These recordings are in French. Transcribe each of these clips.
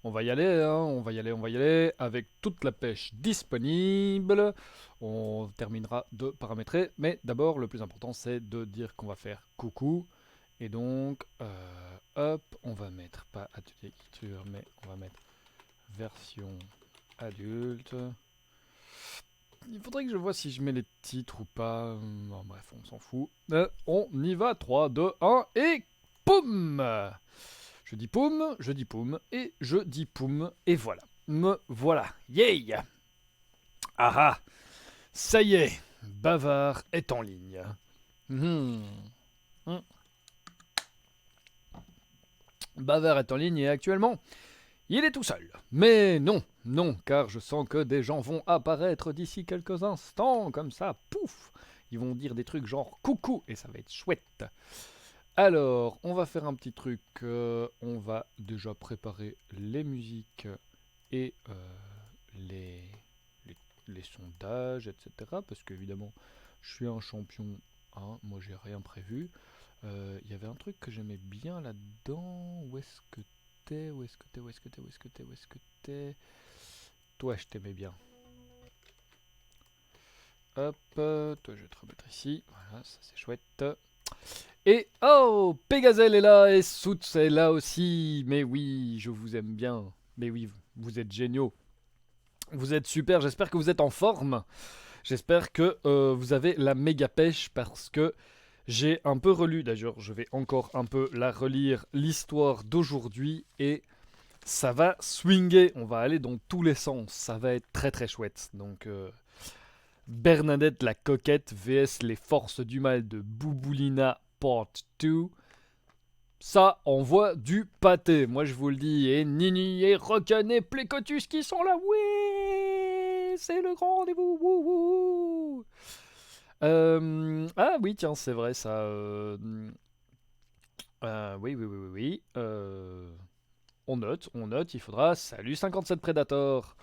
On va y aller, hein, on va y aller, avec toute la pêche disponible. On terminera de paramétrer, mais d'abord, le plus important, c'est de dire qu'on va faire coucou. Et donc, hop, on va mettre, pas atelier écriture, mais on va mettre version adulte. Il faudrait que je vois si je mets les titres ou pas. Bon, bref, on s'en fout. On y va, 3, 2, 1, et poum! Je dis poum, je dis poum, et je dis poum, et voilà. Me voilà. Yay! Ah ah! Ça y est, Bavard est en ligne. Hmm. Hmm. Bavard est en ligne et actuellement, il est tout seul. Mais non, non, car je sens que des gens vont apparaître d'ici quelques instants, comme ça, pouf! Ils vont dire des trucs genre coucou, et ça va être chouette. Alors, on va faire un petit truc. On va déjà préparer les musiques et les, les, les sondages, etc. Parce qu'évidemment, je suis un champion. Hein, moi, j'ai rien prévu. Il y avait un truc que j'aimais bien là-dedans. Où est-ce que t'es? Où est-ce que t'es? Où est-ce que t'es? Où est-ce que t'es? Où est-ce que t'es? Toi, je t'aimais bien. Hop, toi, je vais te remettre ici. Voilà, ça c'est chouette. Et oh, Pégazel est là et Soot est là aussi. Mais oui, je vous aime bien. Mais oui, vous êtes géniaux. Vous êtes super. J'espère que vous êtes en forme. J'espère que vous avez la méga pêche parce que j'ai un peu relu. D'ailleurs, je vais encore un peu la relire l'histoire d'aujourd'hui et ça va swinger. On va aller dans tous les sens. Ça va être très très chouette. Donc Bernadette la coquette vs les forces du mal de Bouboulina Part 2. Ça envoie du pâté, moi je vous le dis. Et Nini et Rocken et Plécotus qui sont là. Oui, c'est le grand rendez-vous. Wouhou. Ah oui, tiens, c'est vrai ça. Oui, oui, oui, oui, oui. On note, il faudra. Salut 57 Predator.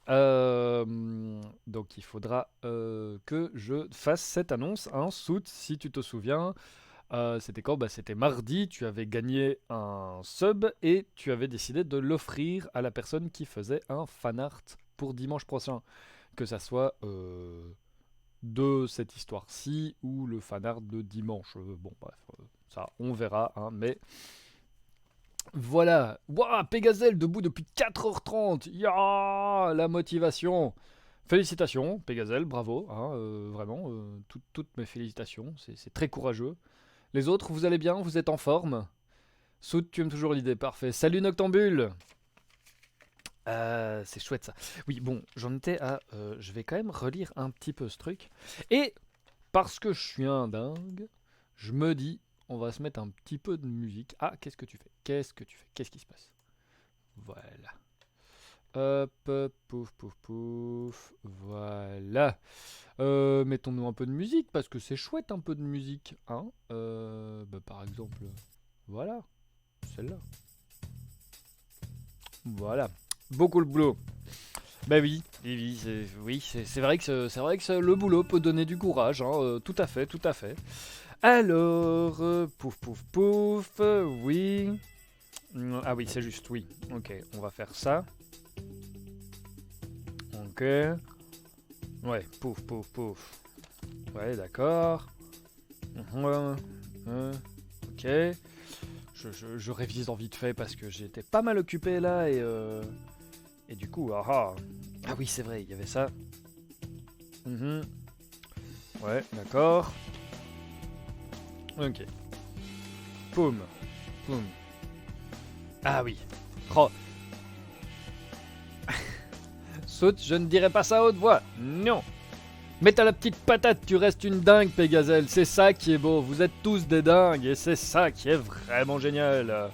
Donc il faudra que je fasse cette annonce, hein, Soot, si tu te souviens. C'était quand? Bah, c'était mardi, tu avais gagné un sub et tu avais décidé de l'offrir à la personne qui faisait un fan art pour dimanche prochain. Que ça soit de cette histoire-ci ou le fan art de dimanche. Bon, bref, ça on verra, hein, mais voilà. Waouh, Pégazel debout depuis 4h30. Ya, la motivation. Félicitations, Pégazel, bravo, hein, vraiment, toutes mes félicitations, c'est très courageux. Les autres, vous allez bien? Vous êtes en forme? Soud, tu aimes toujours l'idée, parfait. Salut Noctambule! C'est chouette ça. Oui, bon, j'en étais à. Je vais quand même relire un petit peu ce truc. Et parce que je suis un dingue, je me dis, on va se mettre un petit peu de musique. Ah, qu'est-ce que tu fais? Qu'est-ce que tu fais? Qu'est-ce qui se passe? Voilà. Hop, pouf, pouf, pouf. Voilà. Mettons-nous un peu de musique parce que c'est chouette un peu de musique, hein. Bah, par exemple, voilà, celle-là. Voilà. Beaucoup le boulot. Bah oui, c'est vrai que le boulot peut donner du courage, hein, tout à fait, tout à fait. Alors, pouf pouf pouf, oui. Ah oui, c'est juste, oui. Ok, on va faire ça. Ok. Ouais, pouf pouf pouf. Ouais, d'accord. Ok. Je révise en vite fait parce que j'étais pas mal occupé là et du coup, ah oui, c'est vrai, il y avait ça. Mhm. Ouais, d'accord. Ok. Poum. Poum. Ah oui. Oh. Saute, je ne dirai pas ça à haute voix. Non. Mais t'as la petite patate, tu restes une dingue, Pégazel. C'est ça qui est beau. Vous êtes tous des dingues et c'est ça qui est vraiment génial.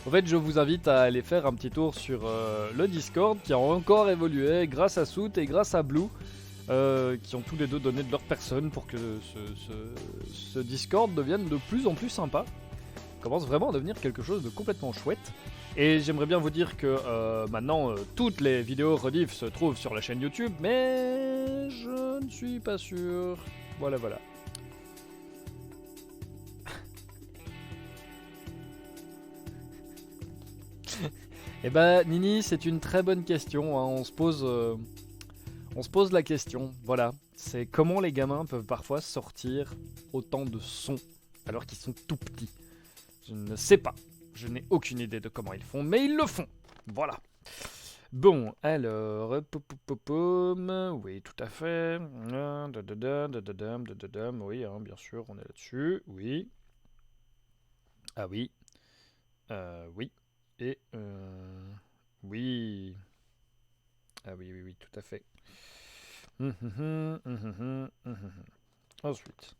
En fait, je vous invite à aller faire un petit tour sur le Discord qui a encore évolué grâce à Soot et grâce à Blue. Qui ont tous les deux donné de leur personne pour que ce Discord devienne de plus en plus sympa. Commence vraiment à devenir quelque chose de complètement chouette. Et j'aimerais bien vous dire que maintenant, toutes les vidéos rediff se trouvent sur la chaîne YouTube, mais je ne suis pas sûr. Voilà, voilà. Eh ben, Nini, c'est une très bonne question, hein. On se pose la question, voilà. C'est comment les gamins peuvent parfois sortir autant de sons alors qu'ils sont tout petits. Je ne sais pas. Je n'ai aucune idée de comment ils font, mais ils le font. Voilà. Bon, alors, oui, tout à fait. Oui, hein, bien sûr, on est là-dessus. Oui. Ah oui. Oui. Et oui. Ah oui, oui, oui, tout à fait. Ensuite.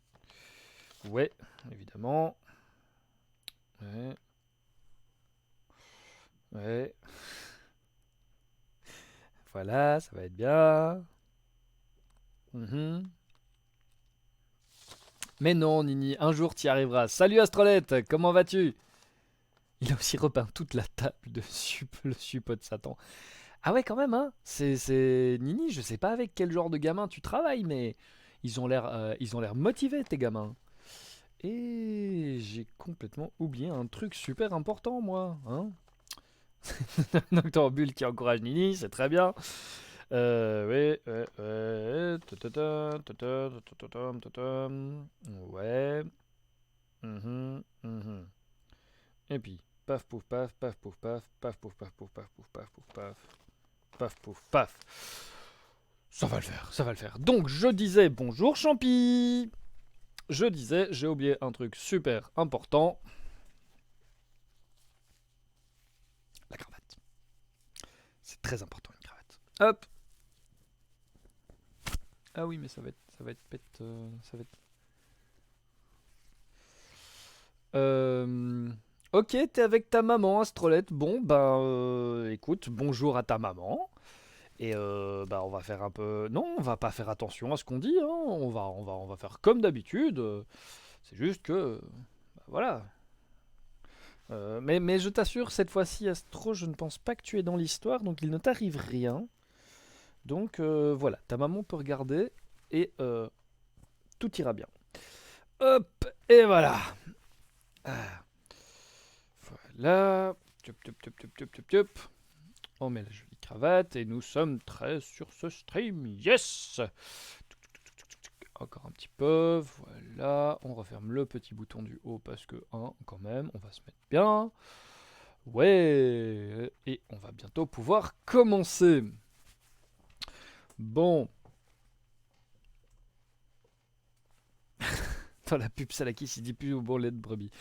Ouais, évidemment. Ouais. Ouais. Voilà, ça va être bien. Mais non, Nini, un jour t'y arriveras. Salut Astrolette, comment vas-tu? Il a aussi repeint toute la table de le suppôt de Satan. Ah ouais, quand même, hein. Nini, je sais pas avec quel genre de gamin tu travailles, mais ils ont l'air motivés, tes gamins. Et j'ai complètement oublié un truc super important, moi, hein. Noctambule qui encourage Nini, c'est très bien. Ouais, ouais, ouais. Ouais. Et puis, paf pouf paf, paf pouf paf, paf pouf paf pouf paf pouf paf pouf paf, paf pouf paf. Ça va le faire, ça va le faire. Donc je disais bonjour Champi. Je disais, j'ai oublié un truc super important. La cravate. C'est très important une cravate. Hop. Ah oui, mais ça va être pète, ça va être. Ok, t'es avec ta maman, Astrolette. Bon, ben, écoute, bonjour à ta maman. Et bah, on va faire un peu. Non, on va pas faire attention à ce qu'on dit. Hein. On va faire comme d'habitude. C'est juste que, bah, voilà. Mais je t'assure, cette fois-ci, Astro, je ne pense pas que tu es dans l'histoire, donc il ne t'arrive rien. Donc voilà, ta maman peut regarder et tout ira bien. Hop, et voilà. Ah, voilà. Tup, tup, tup, tup, tup, tup, tup. On met la jolie cravate et nous sommes très sur ce stream. Yes! Encore un petit peu. Voilà. On referme le petit bouton du haut parce que, hein, quand même, on va se mettre bien. Ouais. Et on va bientôt pouvoir commencer. Bon. Dans la pub Salakis, il dit plus au bon lait de brebis.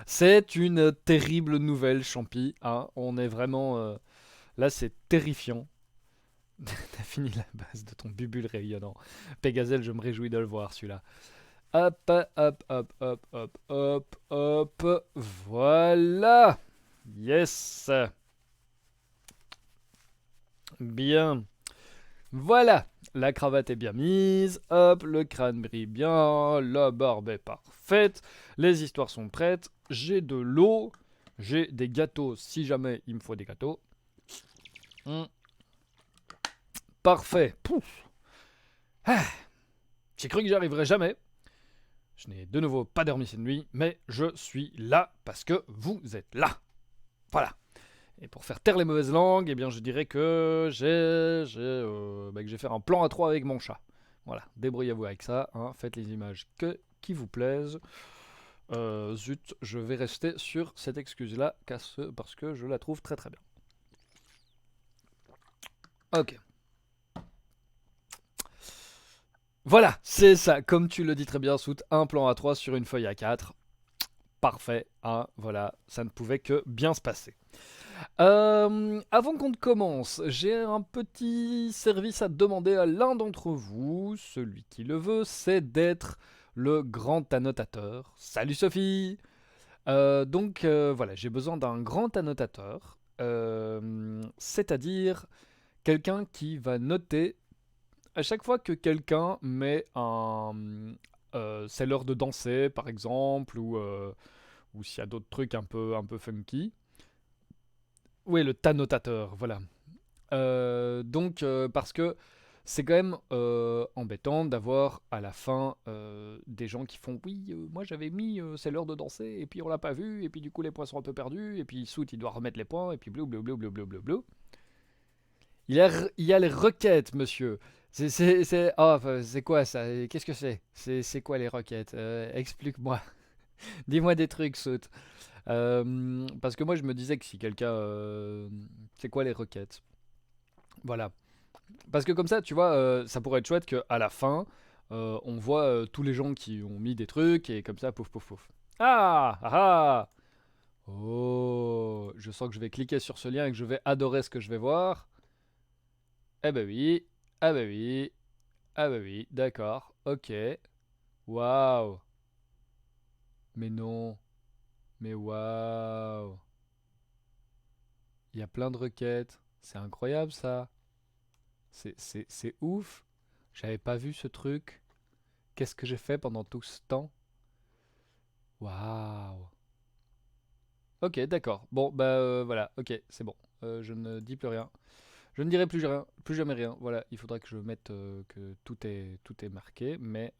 C'est une terrible nouvelle, Champi. Hein. On est vraiment... là, c'est terrifiant. T'as fini la base de ton bubule rayonnant. Pégazel, je me réjouis de le voir, celui-là. Hop, hop, hop, hop, hop, hop, hop. Voilà. Yes. Bien. Voilà. La cravate est bien mise. Hop, le crâne brille bien. La barbe est parfaite. Les histoires sont prêtes. J'ai de l'eau. J'ai des gâteaux si jamais il me faut des gâteaux. Parfait. Pouf. Ah. J'ai cru que j'y arriverais jamais. Je n'ai de nouveau pas dormi cette nuit, mais je suis là parce que vous êtes là. Voilà. Et pour faire taire les mauvaises langues, eh bien je dirais que que je vais faire un plan à 3 avec mon chat. Voilà, débrouillez-vous avec ça, hein, faites les images qui vous plaisent. Zut, je vais rester sur cette excuse-là parce que je la trouve très très bien. Ok. Voilà, c'est ça, comme tu le dis très bien, Sout, un plan A3 sur une feuille A4. Parfait, hein, voilà, ça ne pouvait que bien se passer. Avant qu'on ne commence, j'ai un petit service à demander à l'un d'entre vous. Celui qui le veut, c'est d'être le grand annotateur. Salut Sophie. Donc voilà, j'ai besoin d'un grand annotateur, c'est-à-dire quelqu'un qui va noter à chaque fois que quelqu'un met un... c'est l'heure de danser, par exemple, ou s'il y a d'autres trucs un peu funky. Oui, le tannotateur, voilà. Donc, parce que c'est quand même embêtant d'avoir à la fin des gens qui font oui, moi j'avais mis c'est l'heure de danser et puis on l'a pas vu et puis du coup les points sont un peu perdus et puis Soot il doit remettre les points et puis blou blou blou blou blou blou blou. Il y a les requêtes, monsieur. Enfin, c'est quoi ça? Qu'est-ce que c'est? C'est quoi les requêtes? Explique-moi. Dis-moi des trucs, Soot. Parce que moi je me disais que si quelqu'un... c'est quoi les requêtes? Voilà. Parce que comme ça, tu vois, ça pourrait être chouette qu'à la fin, on voit tous les gens qui ont mis des trucs et comme ça, pouf pouf pouf. Ah ah ah. Oh, je sens que je vais cliquer sur ce lien et que je vais adorer ce que je vais voir. Eh ben oui, ah ben oui, ah ben oui, d'accord, ok. Waouh, mais non, mais waouh. Il y a plein de requêtes, c'est incroyable ça. C'est ouf. J'avais pas vu ce truc. Qu'est-ce que j'ai fait pendant tout ce temps? Waouh. Ok, d'accord. Bon, bah voilà, ok, c'est bon. Je ne dis plus rien. Je ne dirai plus jamais rien. Voilà, il faudra que je mette que tout est marqué, mais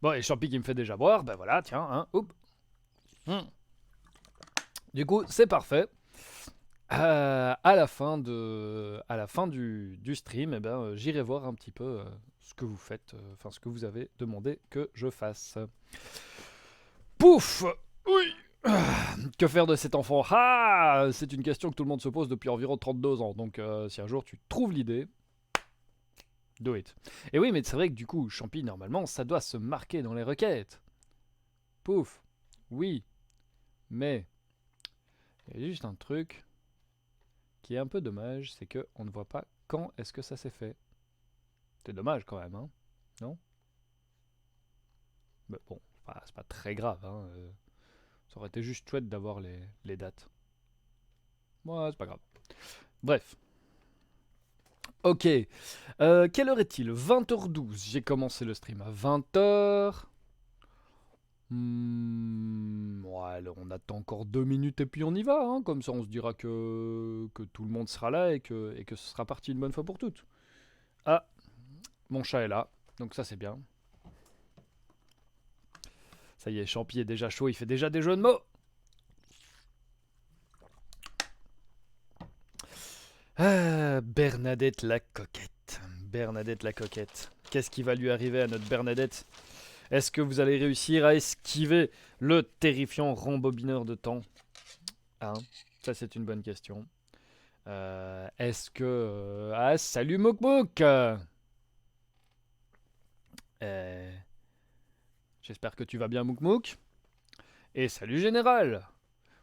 bon, et Champi qui me fait déjà boire, bah voilà, tiens, hein, hop. Hmm. Du coup, c'est parfait. À la fin du stream, eh ben, j'irai voir un petit peu ce que vous faites, enfin ce que vous avez demandé que je fasse. Pouf! Oui! Que faire de cet enfant? Ah! C'est une question que tout le monde se pose depuis environ 32 ans. Donc, si un jour tu trouves l'idée, do it. Et oui, mais c'est vrai que du coup, Champi, normalement, ça doit se marquer dans les requêtes. Pouf! Oui, mais il y a juste un truc qui est un peu dommage, c'est que on ne voit pas quand est-ce que ça s'est fait. C'est dommage quand même, hein? Non? Mais bon, c'est pas très grave, hein. Ça aurait été juste chouette d'avoir les dates. Ouais, c'est pas grave. Bref. Ok. Quelle heure est-il? 20h12. J'ai commencé le stream à 20h. Ouais, alors on attend encore 2 minutes et puis on y va, hein. Comme ça on se dira que tout le monde sera là et que ce sera parti une bonne fois pour toutes. Ah, mon chat est là, donc ça c'est bien. Ça y est, Champi est déjà chaud, il fait déjà des jeux de mots. Ah, Bernadette la coquette. Bernadette la coquette. Qu'est-ce qui va lui arriver à notre Bernadette? Est-ce que vous allez réussir à esquiver le terrifiant rembobineur de temps? Hein? Ça c'est une bonne question. Est-ce que... Ah, salut Mouk Mouk. J'espère que tu vas bien Mouk Mouk. Et salut Général.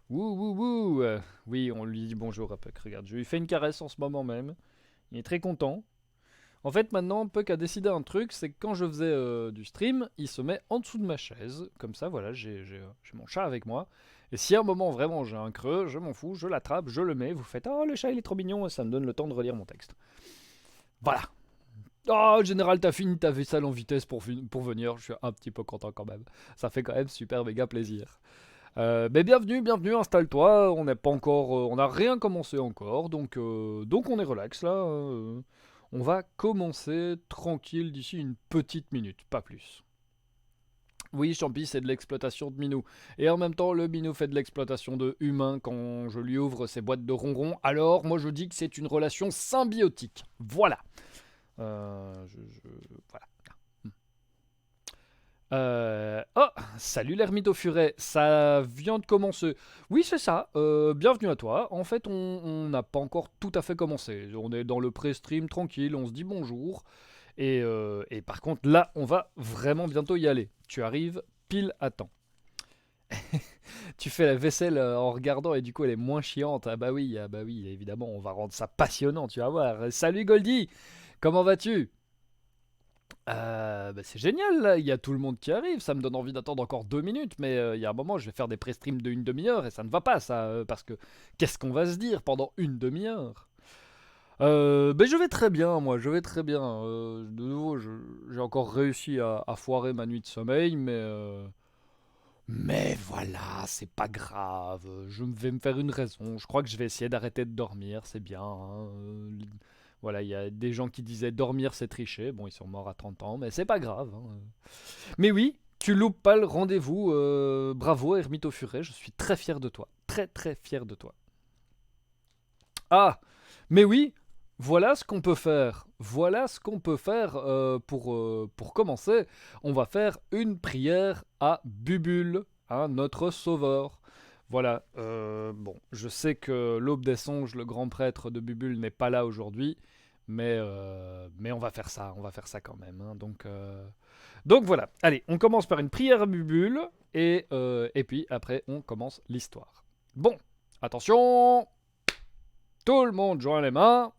Wouh wouh wouh. Oui, on lui dit bonjour à Puck. Regarde, je lui fais une caresse en ce moment même. Il est très content. En fait, maintenant, Puck a décidé un truc, c'est que quand je faisais du stream, il se met en dessous de ma chaise. Comme ça, voilà, j'ai mon chat avec moi. Et si à un moment, vraiment, j'ai un creux, je m'en fous, je l'attrape, je le mets, vous faites «Oh, le chat, il est trop mignon», et ça me donne le temps de relire mon texte. Voilà. Oh, général, t'as fini ta vaisselle en vitesse pour venir. Je suis un petit peu content quand même. Ça fait quand même super méga plaisir. Mais bienvenue, bienvenue, installe-toi. On n'est pas encore, on n'a rien commencé encore, donc on est relax là. On va commencer tranquille d'ici une petite minute, pas plus. Oui, Champi, c'est de l'exploitation de Minou. Et en même temps, le Minou fait de l'exploitation de humain quand je lui ouvre ses boîtes de ronron. Alors, moi, je dis que c'est une relation symbiotique. Voilà. Voilà. Oh, salut l'ermite au furet, ça vient de commencer. Oui, c'est ça, bienvenue à toi. En fait, on n'a pas encore tout à fait commencé. On est dans le pré-stream tranquille, on se dit bonjour. Et par contre, là, on va vraiment bientôt y aller. Tu arrives pile à temps. Tu fais la vaisselle en regardant et du coup, elle est moins chiante. Ah bah oui, évidemment, on va rendre ça passionnant, tu vas voir. Salut Goldie, comment vas-tu? Bah c'est génial là, il y a tout le monde qui arrive, ça me donne envie d'attendre encore 2 minutes, mais il y a un moment je vais faire des pré-streams de une demi-heure et ça ne va pas ça, parce que qu'est-ce qu'on va se dire pendant une demi-heure? Ben je vais très bien moi, je vais très bien. De nouveau, j'ai encore réussi à foirer ma nuit de sommeil, mais Mais voilà, c'est pas grave, je vais me faire une raison. Je crois que je vais essayer d'arrêter de dormir, c'est bien, hein. Voilà, il y a des gens qui disaient dormir c'est tricher. Bon, ils sont morts à 30 ans, mais c'est pas grave, hein. Mais oui, tu loupes pas le rendez-vous. Bravo, Hermite au Furet, je suis très fier de toi. Très très fier de toi. Ah, mais oui, voilà ce qu'on peut faire. Voilà ce qu'on peut faire pour commencer. On va faire une prière à Bubule, hein, notre sauveur. Voilà, bon, je sais que l'Aube des Songes, le grand prêtre de Bubule, n'est pas là aujourd'hui, mais on va faire ça quand même, hein. Donc voilà, allez, on commence par une prière à Bubule, et puis après on commence l'histoire. Bon, attention, tout le monde joint les mains.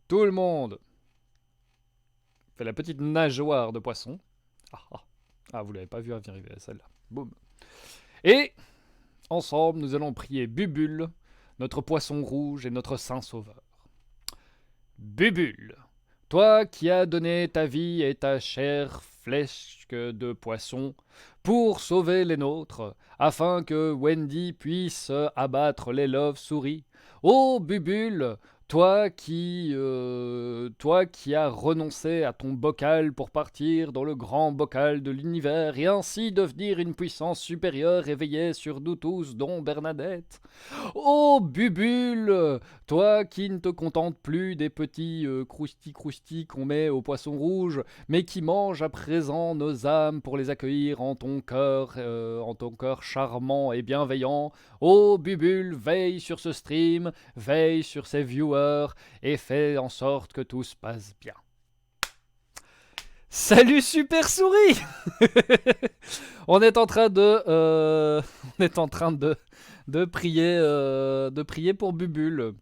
Tout le monde fait la petite nageoire de poisson. Ah, ah. Ah, vous l'avez pas vu arriver, celle-là. Boum. Et ensemble, nous allons prier Bubule, notre poisson rouge et notre saint sauveur. Bubule, toi qui as donné ta vie et ta chair flèche de poisson pour sauver les nôtres, afin que Wendy puisse abattre les love-souris. Ô Bubule, toi qui as renoncé à ton bocal pour partir dans le grand bocal de l'univers et ainsi devenir une puissance supérieure éveillée sur nous tous, dont Bernadette. Ô Bubule, toi qui ne te contentes plus des petits crousti-crousti qu'on met au poisson rouge, mais qui manges à présent nos âmes pour les accueillir en ton cœur charmant et bienveillant. Ô Bubule, veille sur ce stream, veille sur ses viewers et fais en sorte que tout se passe bien. Salut Super Souris. On est en train de prier pour Bubule.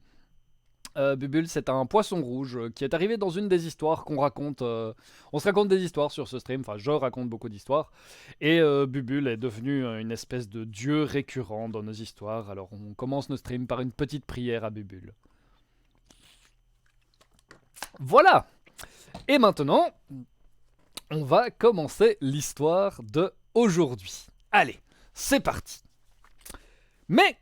Bubule, c'est un poisson rouge qui est arrivé dans une des histoires qu'on raconte. On se raconte des histoires sur ce stream, enfin je raconte beaucoup d'histoires. Et Bubule est devenu une espèce de dieu récurrent dans nos histoires. Alors on commence nos streams par une petite prière à Bubule. Voilà. Et maintenant, on va commencer l'histoire de aujourd'hui. Allez, c'est parti. Mais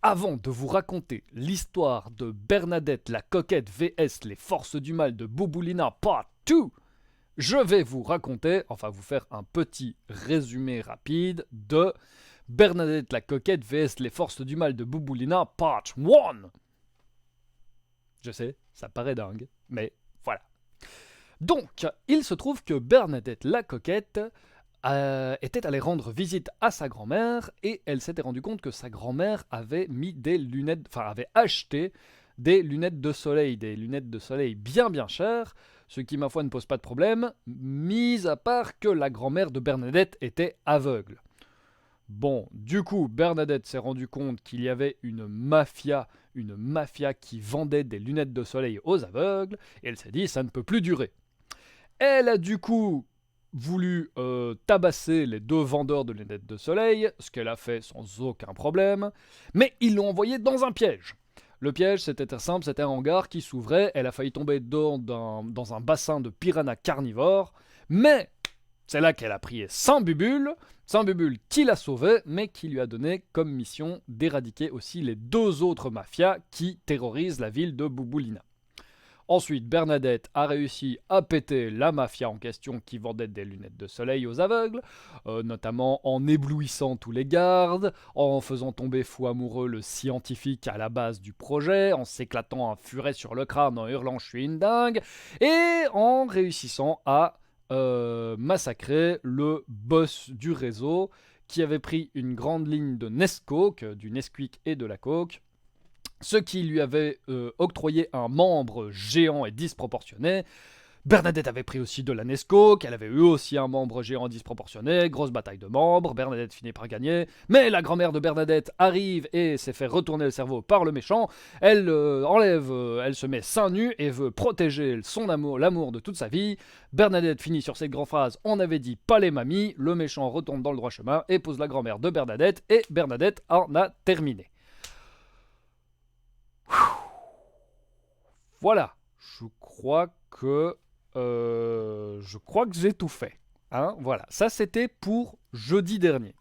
avant de vous raconter l'histoire de Bernadette la coquette vs les forces du mal de Bouboulina Part 2, je vais vous raconter, enfin vous faire un petit résumé rapide de Bernadette la coquette vs les forces du mal de Bouboulina Part 1. Je sais, ça paraît dingue, mais voilà. Donc, il se trouve que Bernadette la coquette était allée rendre visite à sa grand-mère et elle s'était rendue compte que sa grand-mère avait mis des lunettes, enfin avait acheté des lunettes de soleil bien bien chères, ce qui ma foi ne pose pas de problème, mis à part que la grand-mère de Bernadette était aveugle. Bon, du coup, Bernadette s'est rendue compte qu'il y avait une mafia qui vendait des lunettes de soleil aux aveugles, et elle s'est dit ça ne peut plus durer. Elle a du coup voulu tabasser les deux vendeurs de lunettes de soleil, ce qu'elle a fait sans aucun problème, mais ils l'ont envoyée dans un piège. Le piège, c'était très simple, c'était un hangar qui s'ouvrait, elle a failli tomber dans un bassin de piranhas carnivores, mais c'est là qu'elle a prié Saint Bubule qui l'a sauvée, mais qui lui a donné comme mission d'éradiquer aussi les deux autres mafias qui terrorisent la ville de Bouboulina. Ensuite, Bernadette a réussi à péter la mafia en question qui vendait des lunettes de soleil aux aveugles, notamment en éblouissant tous les gardes, en faisant tomber fou amoureux le scientifique à la base du projet, en s'éclatant un furet sur le crâne en hurlant « je suis une dingue », et en réussissant à massacrer le boss du réseau qui avait pris une grande ligne de Nesquik, du Nesquik et de la coke, ce qui lui avait octroyé un membre géant et disproportionné. Bernadette avait pris aussi de la Nesquik, elle avait eu aussi un membre géant disproportionné, grosse bataille de membres, Bernadette finit par gagner, mais la grand-mère de Bernadette arrive et s'est fait retourner le cerveau par le méchant, elle elle se met seins nus et veut protéger son amour, l'amour de toute sa vie. Bernadette finit sur cette grande phrase « on avait dit pas les mamies », le méchant retourne dans le droit chemin, épouse la grand-mère de Bernadette et Bernadette en a terminé. Voilà, je crois que j'ai tout fait. Hein, voilà, ça c'était pour jeudi dernier.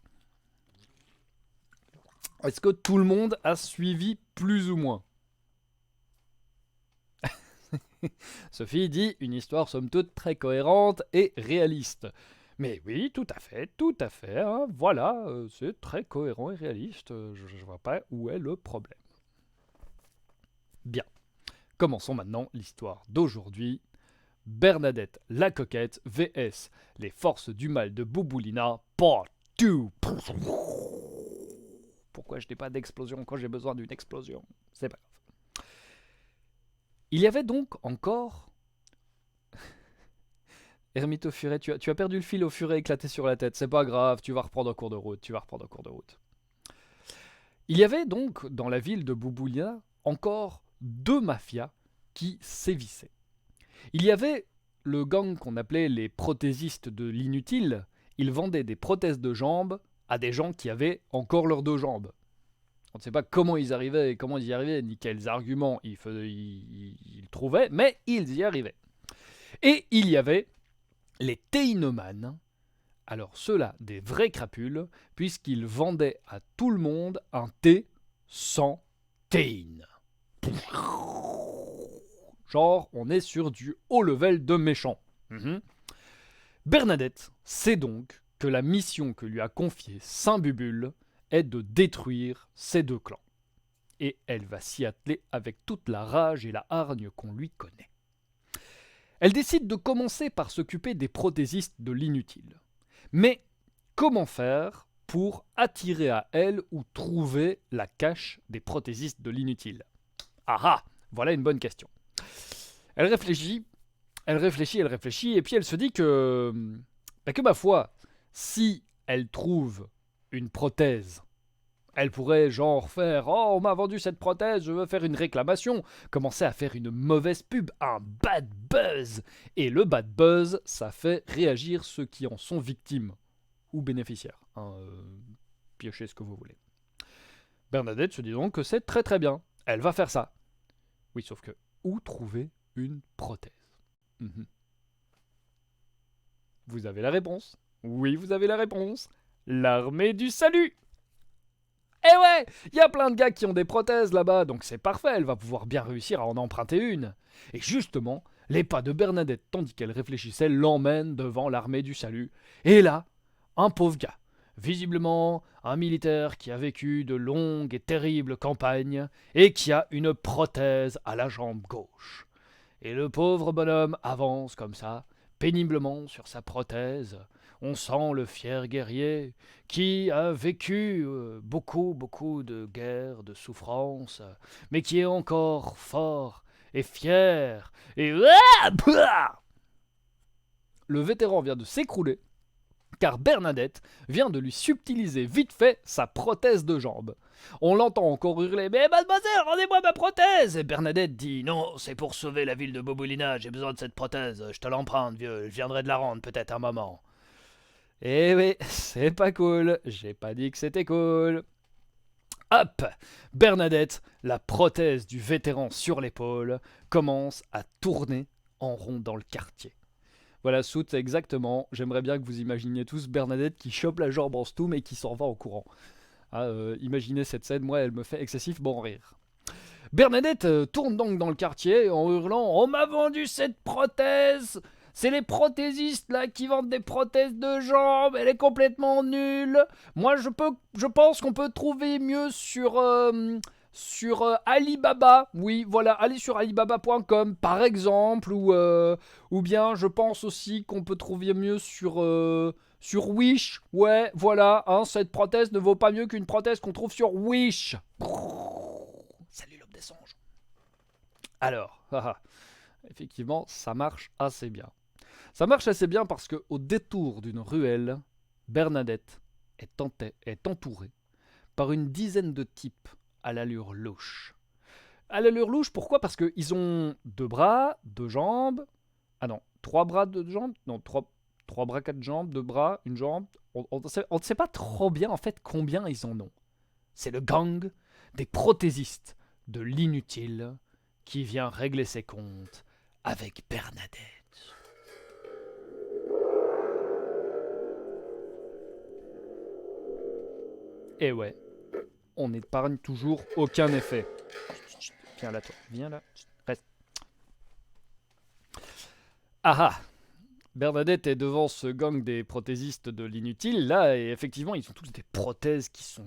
Est-ce que tout le monde a suivi plus ou moins? Sophie dit une histoire somme toute très cohérente et réaliste. Mais oui, tout à fait, hein, voilà, c'est très cohérent et réaliste, je vois pas où est le problème. Bien, commençons maintenant l'histoire d'aujourd'hui. Bernadette la coquette vs les forces du mal de Bouboulina, part 2. Pourquoi je n'ai pas d'explosion quand j'ai besoin d'une explosion? C'est pas grave. Il y avait donc encore... Ermite au furet, tu as perdu le fil au furet éclaté sur la tête, c'est pas grave, tu vas reprendre en cours de route, Il y avait donc dans la ville de Bouboulina encore deux mafias qui sévissaient. Il y avait le gang qu'on appelait les prothésistes de l'inutile. Ils vendaient des prothèses de jambes à des gens qui avaient encore leurs deux jambes. On ne sait pas comment ils y arrivaient, ni quels arguments ils trouvaient, mais ils y arrivaient. Et il y avait les théinomanes, alors ceux-là des vrais crapules, puisqu'ils vendaient à tout le monde un thé sans théine. Genre, on est sur du haut level de méchant. Bernadette sait donc que la mission que lui a confiée Saint Bubule est de détruire ces deux clans. Et elle va s'y atteler avec toute la rage et la hargne qu'on lui connaît. Elle décide de commencer par s'occuper des prothésistes de l'inutile. Mais comment faire pour attirer à elle ou trouver la cache des prothésistes de l'inutile? Ah ah, voilà une bonne question. Elle réfléchit, et puis elle se dit que ma foi, si elle trouve une prothèse, elle pourrait genre faire « Oh, on m'a vendu cette prothèse, je veux faire une réclamation », commencer à faire une mauvaise pub, un bad buzz. Et le bad buzz, ça fait réagir ceux qui en sont victimes ou bénéficiaires. Hein, piochez ce que vous voulez. Bernadette se dit donc que c'est très très bien. Elle va faire ça. Oui, sauf que, où trouver une prothèse? Vous avez la réponse. Oui, vous avez la réponse. L'armée du salut. Eh ouais, il y a plein de gars qui ont des prothèses là-bas, donc c'est parfait, elle va pouvoir bien réussir à en emprunter une. Et justement, les pas de Bernadette, tandis qu'elle réfléchissait, l'emmènent devant l'armée du salut. Et là, un pauvre gars, visiblement un militaire qui a vécu de longues et terribles campagnes, et qui a une prothèse à la jambe gauche. Et le pauvre bonhomme avance comme ça, péniblement sur sa prothèse. On sent le fier guerrier qui a vécu beaucoup de guerres, de souffrances, mais qui est encore fort et fier. Et le vétéran vient de s'écrouler car Bernadette vient de lui subtiliser vite fait sa prothèse de jambe. On l'entend encore hurler « Mais mademoiselle, rendez-moi ma prothèse !» Et Bernadette dit « Non, c'est pour sauver la ville de Bobolina, j'ai besoin de cette prothèse, je te l'emprunte, vieux, je viendrai de la rendre peut-être un moment. » Eh oui, c'est pas cool, j'ai pas dit que c'était cool. Hop, Bernadette, la prothèse du vétéran sur l'épaule, commence à tourner en rond dans le quartier. Voilà, Soot, exactement. J'aimerais bien que vous imaginiez tous Bernadette qui chope la jambe en stoum et qui s'en va en courant. Ah, imaginez cette scène, moi, elle me fait excessif bon rire. Bernadette tourne donc dans le quartier en hurlant « On m'a vendu cette prothèse ! C'est les prothésistes là qui vendent des prothèses de jambes, elle est complètement nulle. Moi je pense qu'on peut trouver mieux sur Alibaba. Oui, voilà, allez sur alibaba.com par exemple, ou bien je pense aussi qu'on peut trouver mieux sur Wish. Ouais, voilà, hein, cette prothèse ne vaut pas mieux qu'une prothèse qu'on trouve sur Wish. Salut l'homme des songes. Alors, effectivement, ça marche assez bien. Ça marche assez bien parce qu'au détour d'une ruelle, Bernadette est entourée par une dizaine de types à l'allure louche. À l'allure louche, pourquoi? Parce qu'ils ont 2 bras, 2 jambes. Ah non, 3 bras, 2 jambes. Non, 3 bras, 4 jambes, 2 bras, une jambe. On ne sait pas trop bien en fait combien ils en ont. C'est le gang des prothésistes de l'inutile qui vient régler ses comptes avec Bernadette. Et ouais, on n'épargne toujours aucun effet. Viens là, toi. Viens là. Reste. Ah ah! Bernadette est devant ce gang des prothésistes de l'inutile, là, et effectivement, ils ont tous des prothèses qui sont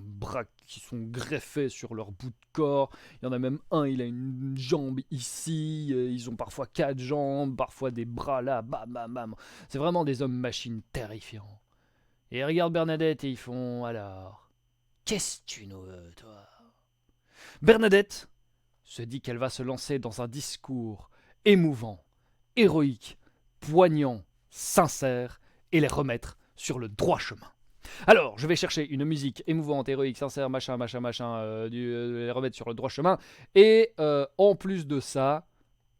greffées sur leur bout de corps. Il y en a même un, il a une jambe ici, ils ont parfois 4 jambes, parfois des bras là, bam bam bam. C'est vraiment des hommes-machines terrifiants. Et ils regardent Bernadette et ils font alors, qu'est-ce que tu nous veux, toi? Bernadette se dit qu'elle va se lancer dans un discours émouvant, héroïque, poignant, sincère et les remettre sur le droit chemin. Alors, je vais chercher une musique émouvante, héroïque, sincère, machin, les remettre sur le droit chemin. Et en plus de ça,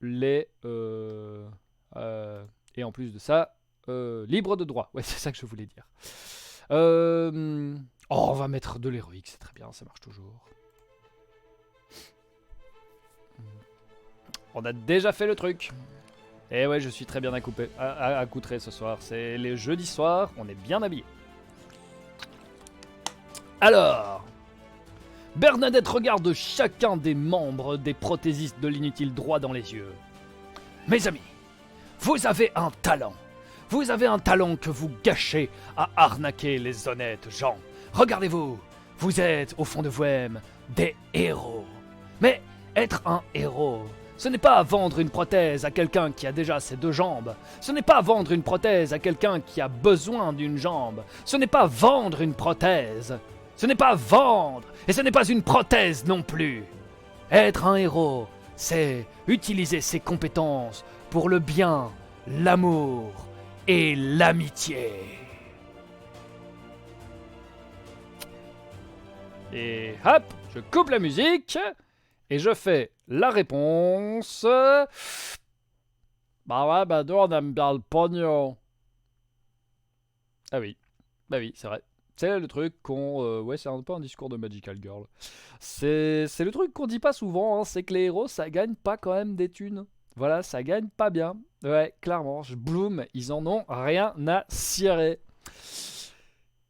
libre de droit. Ouais, c'est ça que je voulais dire. On va mettre de l'héroïque, c'est très bien, ça marche toujours. On a déjà fait le truc. Et ouais, je suis très bien accoutré ce soir. C'est les jeudis soirs, on est bien habillés. Alors, Bernadette regarde chacun des membres des prothésistes de l'inutile droit dans les yeux. Mes amis, vous avez un talent. Vous avez un talent que vous gâchez à arnaquer les honnêtes gens. Regardez-vous, vous êtes au fond de vous-même des héros. Mais être un héros, ce n'est pas vendre une prothèse à quelqu'un qui a déjà ses 2 jambes. Ce n'est pas vendre une prothèse à quelqu'un qui a besoin d'une jambe. Ce n'est pas vendre une prothèse. Ce n'est pas vendre. Et ce n'est pas une prothèse non plus. Être un héros, c'est utiliser ses compétences pour le bien, l'amour et l'amitié. Et hop, je coupe la musique et je fais la réponse. Bah ouais, bah nous on aime bien le pognon. Ah oui, bah oui, c'est vrai. C'est le truc qu'on... ouais, c'est un peu un discours de Magical Girl. C'est le truc qu'on dit pas souvent, hein, c'est que les héros, ça gagne pas quand même des thunes. Voilà, ça gagne pas bien. Ouais, clairement, Bloom, ils en ont rien à cirer.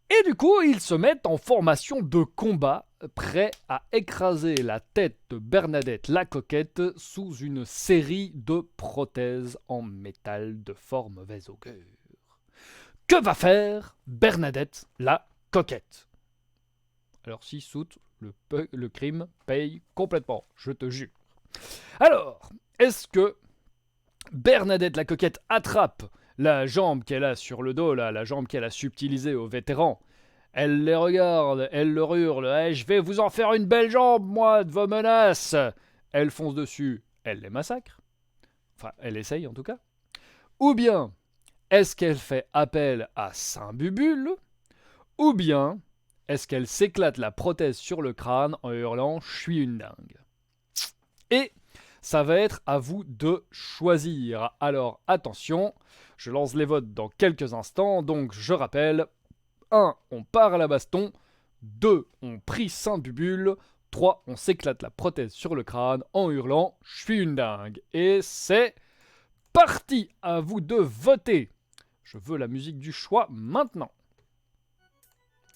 Et du coup, ils se mettent en formation de combat, prêts à écraser la tête de Bernadette la coquette sous une série de prothèses en métal de fort mauvais augure. Que va faire Bernadette la coquette? Alors si Soot, le crime paye complètement, je te jure. Alors, est-ce que Bernadette la coquette attrape la jambe qu'elle a sur le dos, là, la jambe qu'elle a subtilisée au vétéran? Elle les regarde, elle leur hurle hey, « Je vais vous en faire une belle jambe, moi, de vos menaces !» Elle fonce dessus, elle les massacre. Enfin, elle essaye en tout cas. Ou bien, est-ce qu'elle fait appel à Saint-Bubule? Ou bien, est-ce qu'elle s'éclate la prothèse sur le crâne en hurlant « Je suis une dingue !» Et ça va être à vous de choisir. Alors attention, je lance les votes dans quelques instants, donc je rappelle 1. On part à la baston. 2. On prie Saint-Bubule. 3. On s'éclate la prothèse sur le crâne en hurlant « Je suis une dingue !» Et c'est parti, à vous de voter. Je veux la musique du choix maintenant.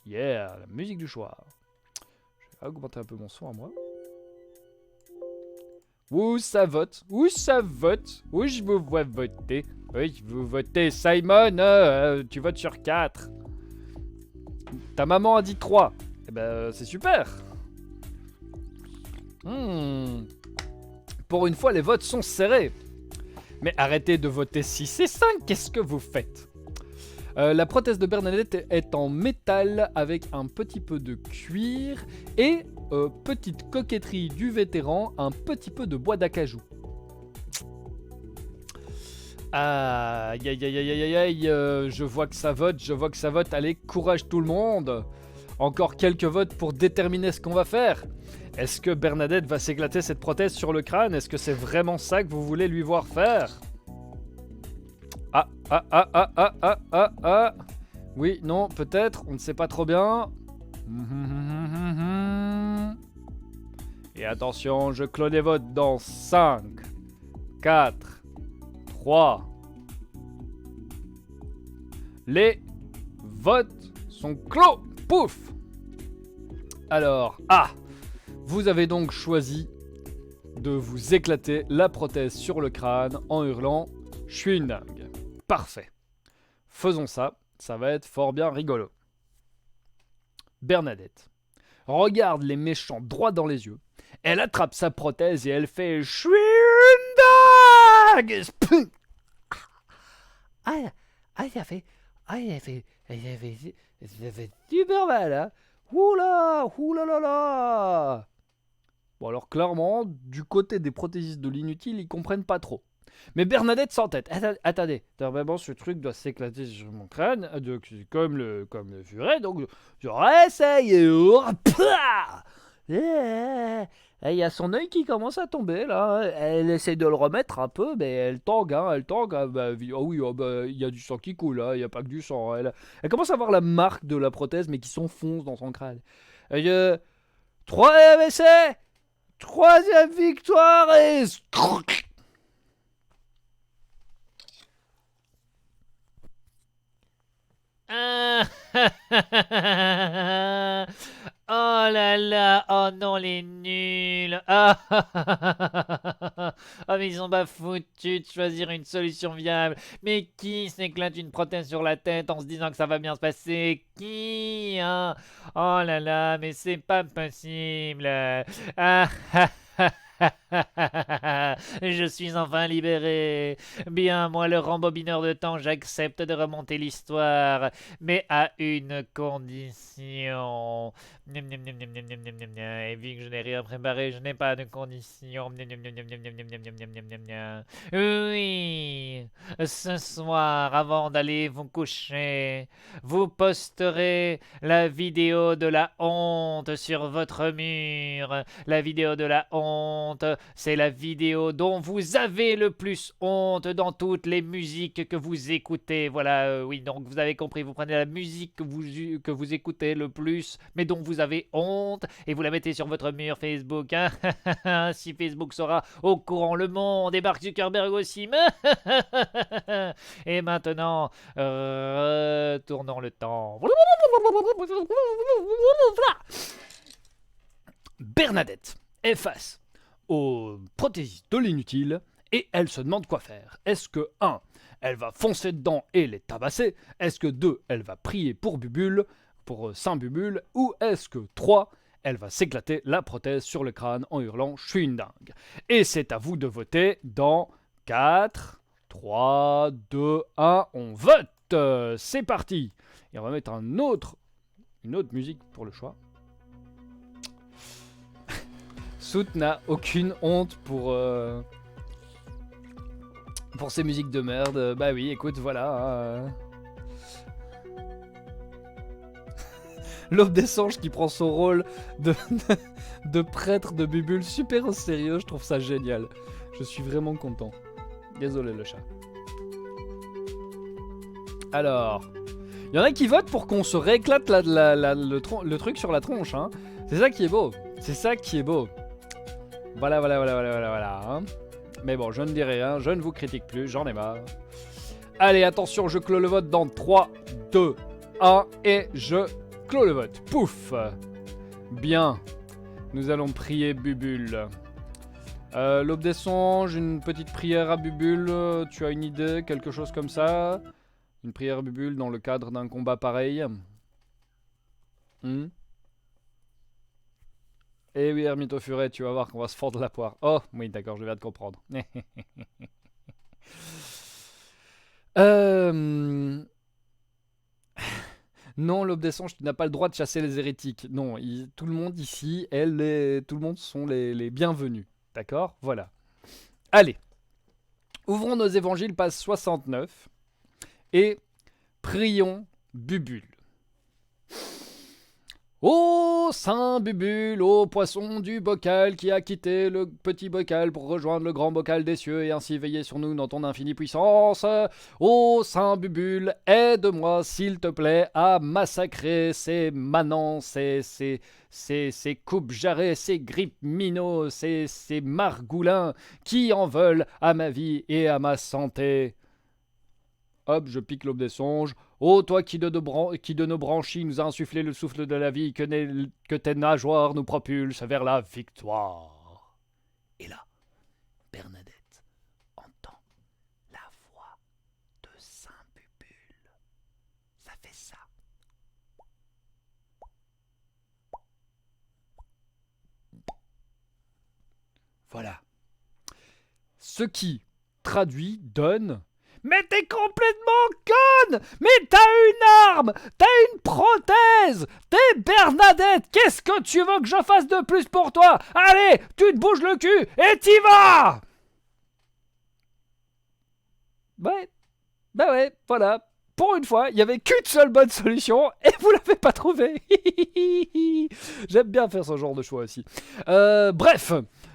Yeah, la musique du choix. Je vais augmenter un peu mon son à moi. Où ça vote? Où ça vote? Où je vous vois voter? Oui, vous votez Simon, tu votes sur 4. Ta maman a dit 3. Eh ben, c'est super. Pour une fois, les votes sont serrés. Mais arrêtez de voter 6 et 5, qu'est-ce que vous faites? La prothèse de Bernadette est en métal avec un petit peu de cuir et, petite coquetterie du vétéran, un petit peu de bois d'acajou. Aïe aïe aïe aïe aïe aïe, je vois que ça vote, allez, courage tout le monde. Encore quelques votes pour déterminer ce qu'on va faire. Est-ce que Bernadette va s'éclater cette prothèse sur le crâne? Est-ce que c'est vraiment ça que vous voulez lui voir faire? Oui, non, peut-être, on ne sait pas trop bien. Et attention, je clôt les votes dans 5, 4, 3. Les votes sont clos. Pouf! Alors, vous avez donc choisi de vous éclater la prothèse sur le crâne en hurlant « Je suis une dingue ». Parfait. Faisons ça, ça va être fort bien rigolo. Bernadette regarde les méchants droit dans les yeux. Elle attrape sa prothèse et elle fait « Je suis une dingue !» ça fait super mal, hein. Oula, oula là là. Bon alors clairement, du côté des prothésistes de l'inutile, ils comprennent pas trop. Mais Bernadette s'entête. Attendez, normalement ce truc doit s'éclater sur mon crâne, comme le furet, donc je réessaye. Il y a son œil qui commence à tomber là. Elle essaie de le remettre un peu, mais elle tangue, elle tangue. Oh oui, il y a du sang qui coule, il n'y a pas que du sang. Elle commence à voir la marque de la prothèse, mais qui s'enfonce dans son crâne. Troisième essai, troisième victoire et... Oh là là, oh non les nuls. Ah, oh mais ils ont pas foutu de choisir une solution viable. Mais qui s'éclate une prothèse sur la tête en se disant que ça va bien se passer? Qui hein? Oh là là, mais c'est pas possible. Ah, je suis enfin libéré. Bien, moi, le rembobineur de temps, j'accepte de remonter l'histoire, mais à une condition. Et vu que je n'ai rien préparé, je n'ai pas de condition. Oui, ce soir, avant d'aller vous coucher, vous posterez la vidéo de la honte sur votre mur. La vidéo de la honte, c'est la vidéo dont vous avez le plus honte dans toutes les musiques que vous écoutez. Voilà, oui, donc vous avez compris, vous prenez la musique que vous écoutez le plus, mais dont vous avez honte, et vous la mettez sur votre mur Facebook. Hein. Si Facebook sera au courant, le monde, et Mark Zuckerberg aussi. Et maintenant, retournons le temps. Bernadette est face aux prothésistes de l'inutile et elle se demande quoi faire. Est-ce que 1. Elle va foncer dedans et les tabasser? Est-ce que 2. Elle va prier pour Bubule, pour Saint Bubule? Ou est-ce que 3. Elle va s'éclater la prothèse sur le crâne en hurlant « Je suis une dingue ». Et c'est à vous de voter dans 4, 3, 2, 1, on vote. C'est parti. Et on va mettre une autre musique pour le choix. Soot n'a aucune honte pour ces musiques de merde. Bah oui, écoute, voilà. L'aube des songes qui prend son rôle de prêtre de Bubule super au sérieux, je trouve ça génial. Je suis vraiment content. Désolé le chat. Alors, il y en a qui votent pour qu'on se rééclate le truc sur la tronche. Hein. C'est ça qui est beau. C'est ça qui est beau. Voilà. Hein. Mais bon, je ne dis rien, je ne vous critique plus, j'en ai marre. Allez, attention, je clôt le vote dans 3, 2, 1 et je clôt le vote. Pouf. Bien. Nous allons prier Bubule. L'aube des songes, une petite prière à Bubule. Tu as une idée, quelque chose comme ça? Une prière à Bubule dans le cadre d'un combat pareil. Eh oui, Hermite au furet, tu vas voir qu'on va se fendre la poire. Oh, oui, d'accord, je viens de comprendre. Non, l'aube des songes, tu n'as pas le droit de chasser les hérétiques. Non, tout le monde ici, tout le monde sont les bienvenus. D'accord? Voilà. Allez. Ouvrons nos évangiles, page 69. Et prions Bubule. Ô Saint Bubule, ô poisson du bocal qui a quitté le petit bocal pour rejoindre le grand bocal des cieux et ainsi veiller sur nous dans ton infinie puissance. Ô Saint Bubule, aide-moi s'il te plaît à massacrer ces manants, ces coupes jarrets, ces grippes minots, ces margoulins qui en veulent à ma vie et à ma santé. Hop, je pique l'aube des songes. Ô toi qui de nos branchies nous a insufflé le souffle de la vie, que tes nageoires nous propulsent vers la victoire. Et là, Bernadette entend la voix de Saint-Bubule. Ça fait ça. Voilà. Ce qui, traduit, donne... Mais t'es complètement conne! Mais t'as une arme! T'as une prothèse! T'es Bernadette! Qu'est-ce que tu veux que je fasse de plus pour toi? Allez, tu te bouges le cul et t'y vas! Ouais, bah ouais, voilà. Pour une fois, il n'y avait qu'une seule bonne solution et vous l'avez pas trouvée. J'aime bien faire ce genre de choix aussi. Bref,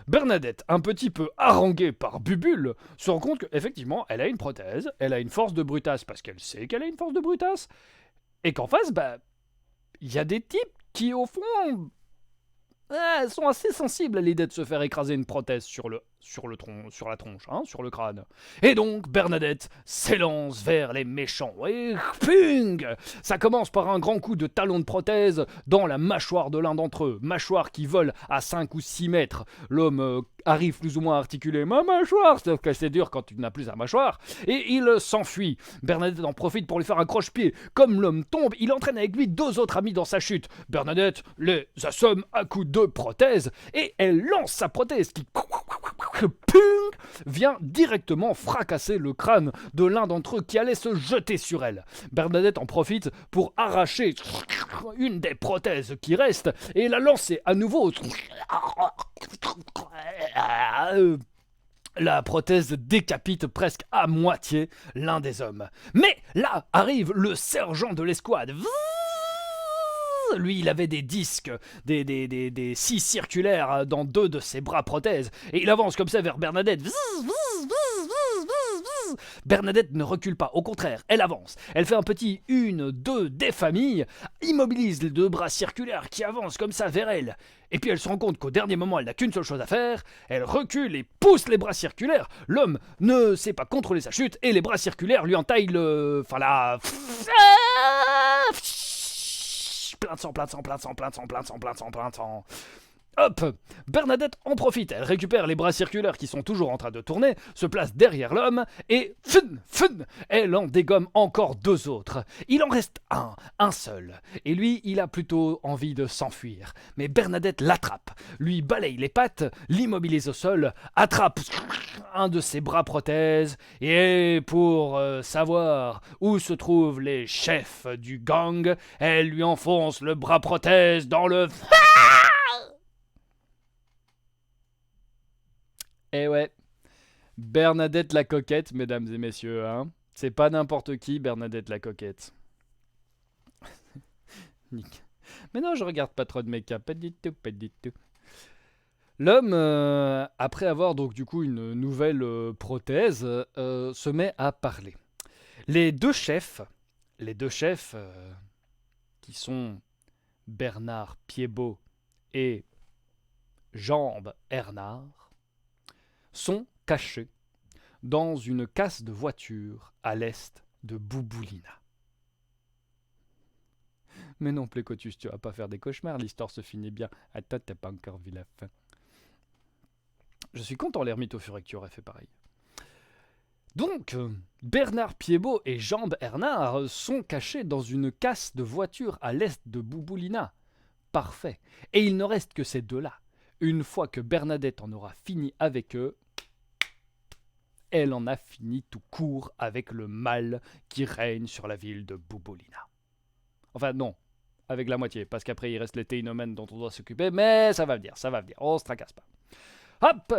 Bernadette, un petit peu haranguée par Bubule, se rend compte qu'effectivement, elle a une prothèse, elle a une force de brutasse parce qu'elle sait qu'elle a une force de brutasse, et qu'en face, bah, il y a des types qui, au fond, sont assez sensibles à l'idée de se faire écraser une prothèse sur la tronche, hein, sur le crâne. Et donc, Bernadette s'élance vers les méchants. Et ping! Ça commence par un grand coup de talon de prothèse dans la mâchoire de l'un d'entre eux. Mâchoire qui vole à 5 ou 6 mètres. L'homme arrive plus ou moins à articuler « Ma mâchoire !» Sauf que c'est dur quand tu n'as plus sa mâchoire. Et il s'enfuit. Bernadette en profite pour lui faire un croche-pied. Comme l'homme tombe, il entraîne avec lui 2 autres amis dans sa chute. Bernadette les assomme à coups de prothèse et elle lance sa prothèse qui vient directement fracasser le crâne de l'un d'entre eux qui allait se jeter sur elle. Bernadette en profite pour arracher une des prothèses qui reste et la lancer à nouveau. La prothèse décapite presque à moitié l'un des hommes. Mais là arrive le sergent de l'escouade. Lui, il avait des disques, des scies circulaires dans 2 de ses bras prothèses, et il avance comme ça vers Bernadette. Bernadette ne recule pas, au contraire, elle avance. Elle fait un petit 1, 2 des familles, immobilise les 2 bras circulaires qui avancent comme ça vers elle. Et puis elle se rend compte qu'au dernier moment, elle n'a qu'une seule chose à faire. Elle recule et pousse les bras circulaires. L'homme ne sait pas contrôler sa chute, et les bras circulaires lui entaillent le... Enfin la... Plein de sang, plein de sang, plein de sang, plein de sang, plein de sang, plein de sang, plein de sang. Hop! Bernadette en profite, elle récupère les bras circulaires qui sont toujours en train de tourner, se place derrière l'homme et elle en dégomme encore 2 autres. Il en reste un seul. Et lui, il a plutôt envie de s'enfuir. Mais Bernadette l'attrape, lui balaye les pattes, l'immobilise au sol, attrape un de ses bras prothèses et pour savoir où se trouvent les chefs du gang, elle lui enfonce le bras prothèse dans le... Eh ouais, Bernadette la coquette, mesdames et messieurs, hein. C'est pas n'importe qui, Bernadette la coquette. Nick. Mais non, je regarde pas trop de make-up, pas du tout, pas du tout. L'homme, après avoir donc du coup une nouvelle prothèse, se met à parler. Les deux chefs qui sont Bernard Piébaud et Jambe Ernard, sont cachés dans une casse de voiture à l'est de Bouboulina. Mais non, Plécotus, tu vas pas faire des cauchemars, l'histoire se finit bien. Attends, t'as pas encore vu la fin. Je suis content, l'ermite au furet que tu aurais fait pareil. Donc, Bernard Piébaud et Jambe Ernard sont cachés dans une casse de voiture à l'est de Bouboulina. Parfait. Et il ne reste que ces 2-là. Une fois que Bernadette en aura fini avec eux, elle en a fini tout court avec le mal qui règne sur la ville de Bouboulina. Enfin non, avec la moitié, parce qu'après il reste les Théinomènes dont on doit s'occuper, mais ça va venir, on se tracasse pas. Hop!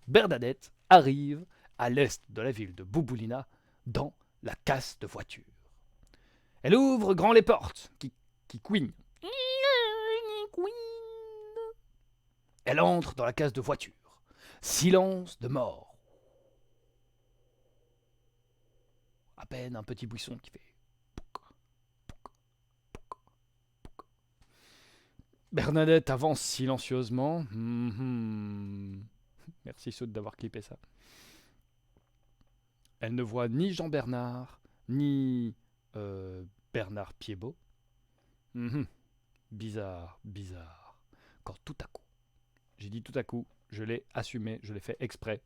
Bernadette arrive à l'est de la ville de Bouboulina dans la casse de voiture. Elle ouvre grand les portes, qui couinent. Elle entre dans la case de voiture. Silence de mort. À peine un petit buisson qui fait... Bernadette avance silencieusement. Merci Soud d'avoir clippé ça. Elle ne voit ni Jean-Bernard, ni Bernard Piébaud. Bizarre, bizarre. Quand tout à coup, j'ai dit tout à coup, je l'ai assumé, je l'ai fait exprès.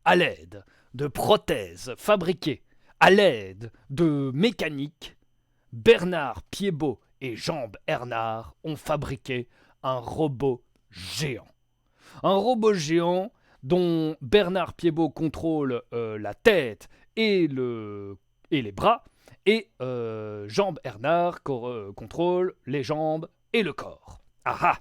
À l'aide de prothèses fabriquées à l'aide de mécanique, Bernard Piébaud et Jambe Ernard ont fabriqué un robot géant. Un robot géant dont Bernard Piébaud contrôle la tête et les bras, et Jambe Ernard contrôle les jambes et le corps. Ah ah!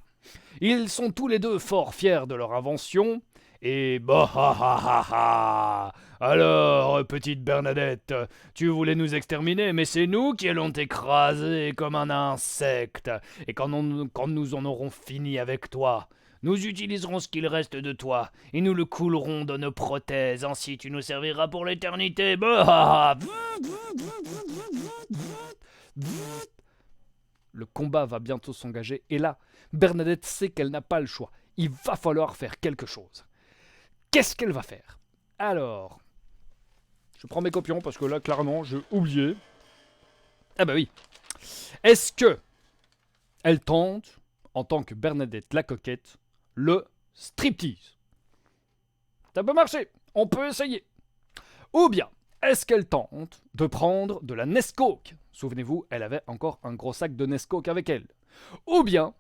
Ils sont tous les deux fort fiers de leur invention, et bah ha ha ha ha! Alors, petite Bernadette, tu voulais nous exterminer, mais c'est nous qui allons t'écraser comme un insecte. Et quand nous en aurons fini avec toi, nous utiliserons ce qu'il reste de toi, et nous le coulerons dans nos prothèses, ainsi tu nous serviras pour l'éternité. Bah! Le combat va bientôt s'engager, et là, Bernadette sait qu'elle n'a pas le choix. Il va falloir faire quelque chose. Qu'est-ce qu'elle va faire? Alors, je prends mes copions parce que là, clairement, j'ai oublié. Ah bah oui. Est-ce que elle tente, en tant que Bernadette la coquette, le striptease? Ça peut marcher, on peut essayer. Ou bien, est-ce qu'elle tente de prendre de la Nesquik? Souvenez-vous, elle avait encore un gros sac de Nesquik avec elle. Ou bien,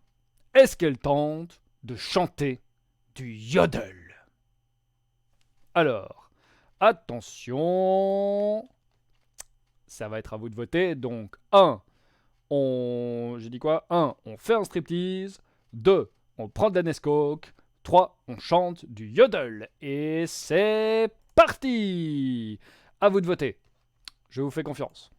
est-ce qu'elle tente de chanter du yodel? Alors, attention, ça va être à vous de voter. Donc, 1, j'ai dit quoi? 1, on fait un striptease. 2, on prend de la Nesquik. 3, on chante du yodel. Et c'est parti! À vous de voter. Je vous fais confiance.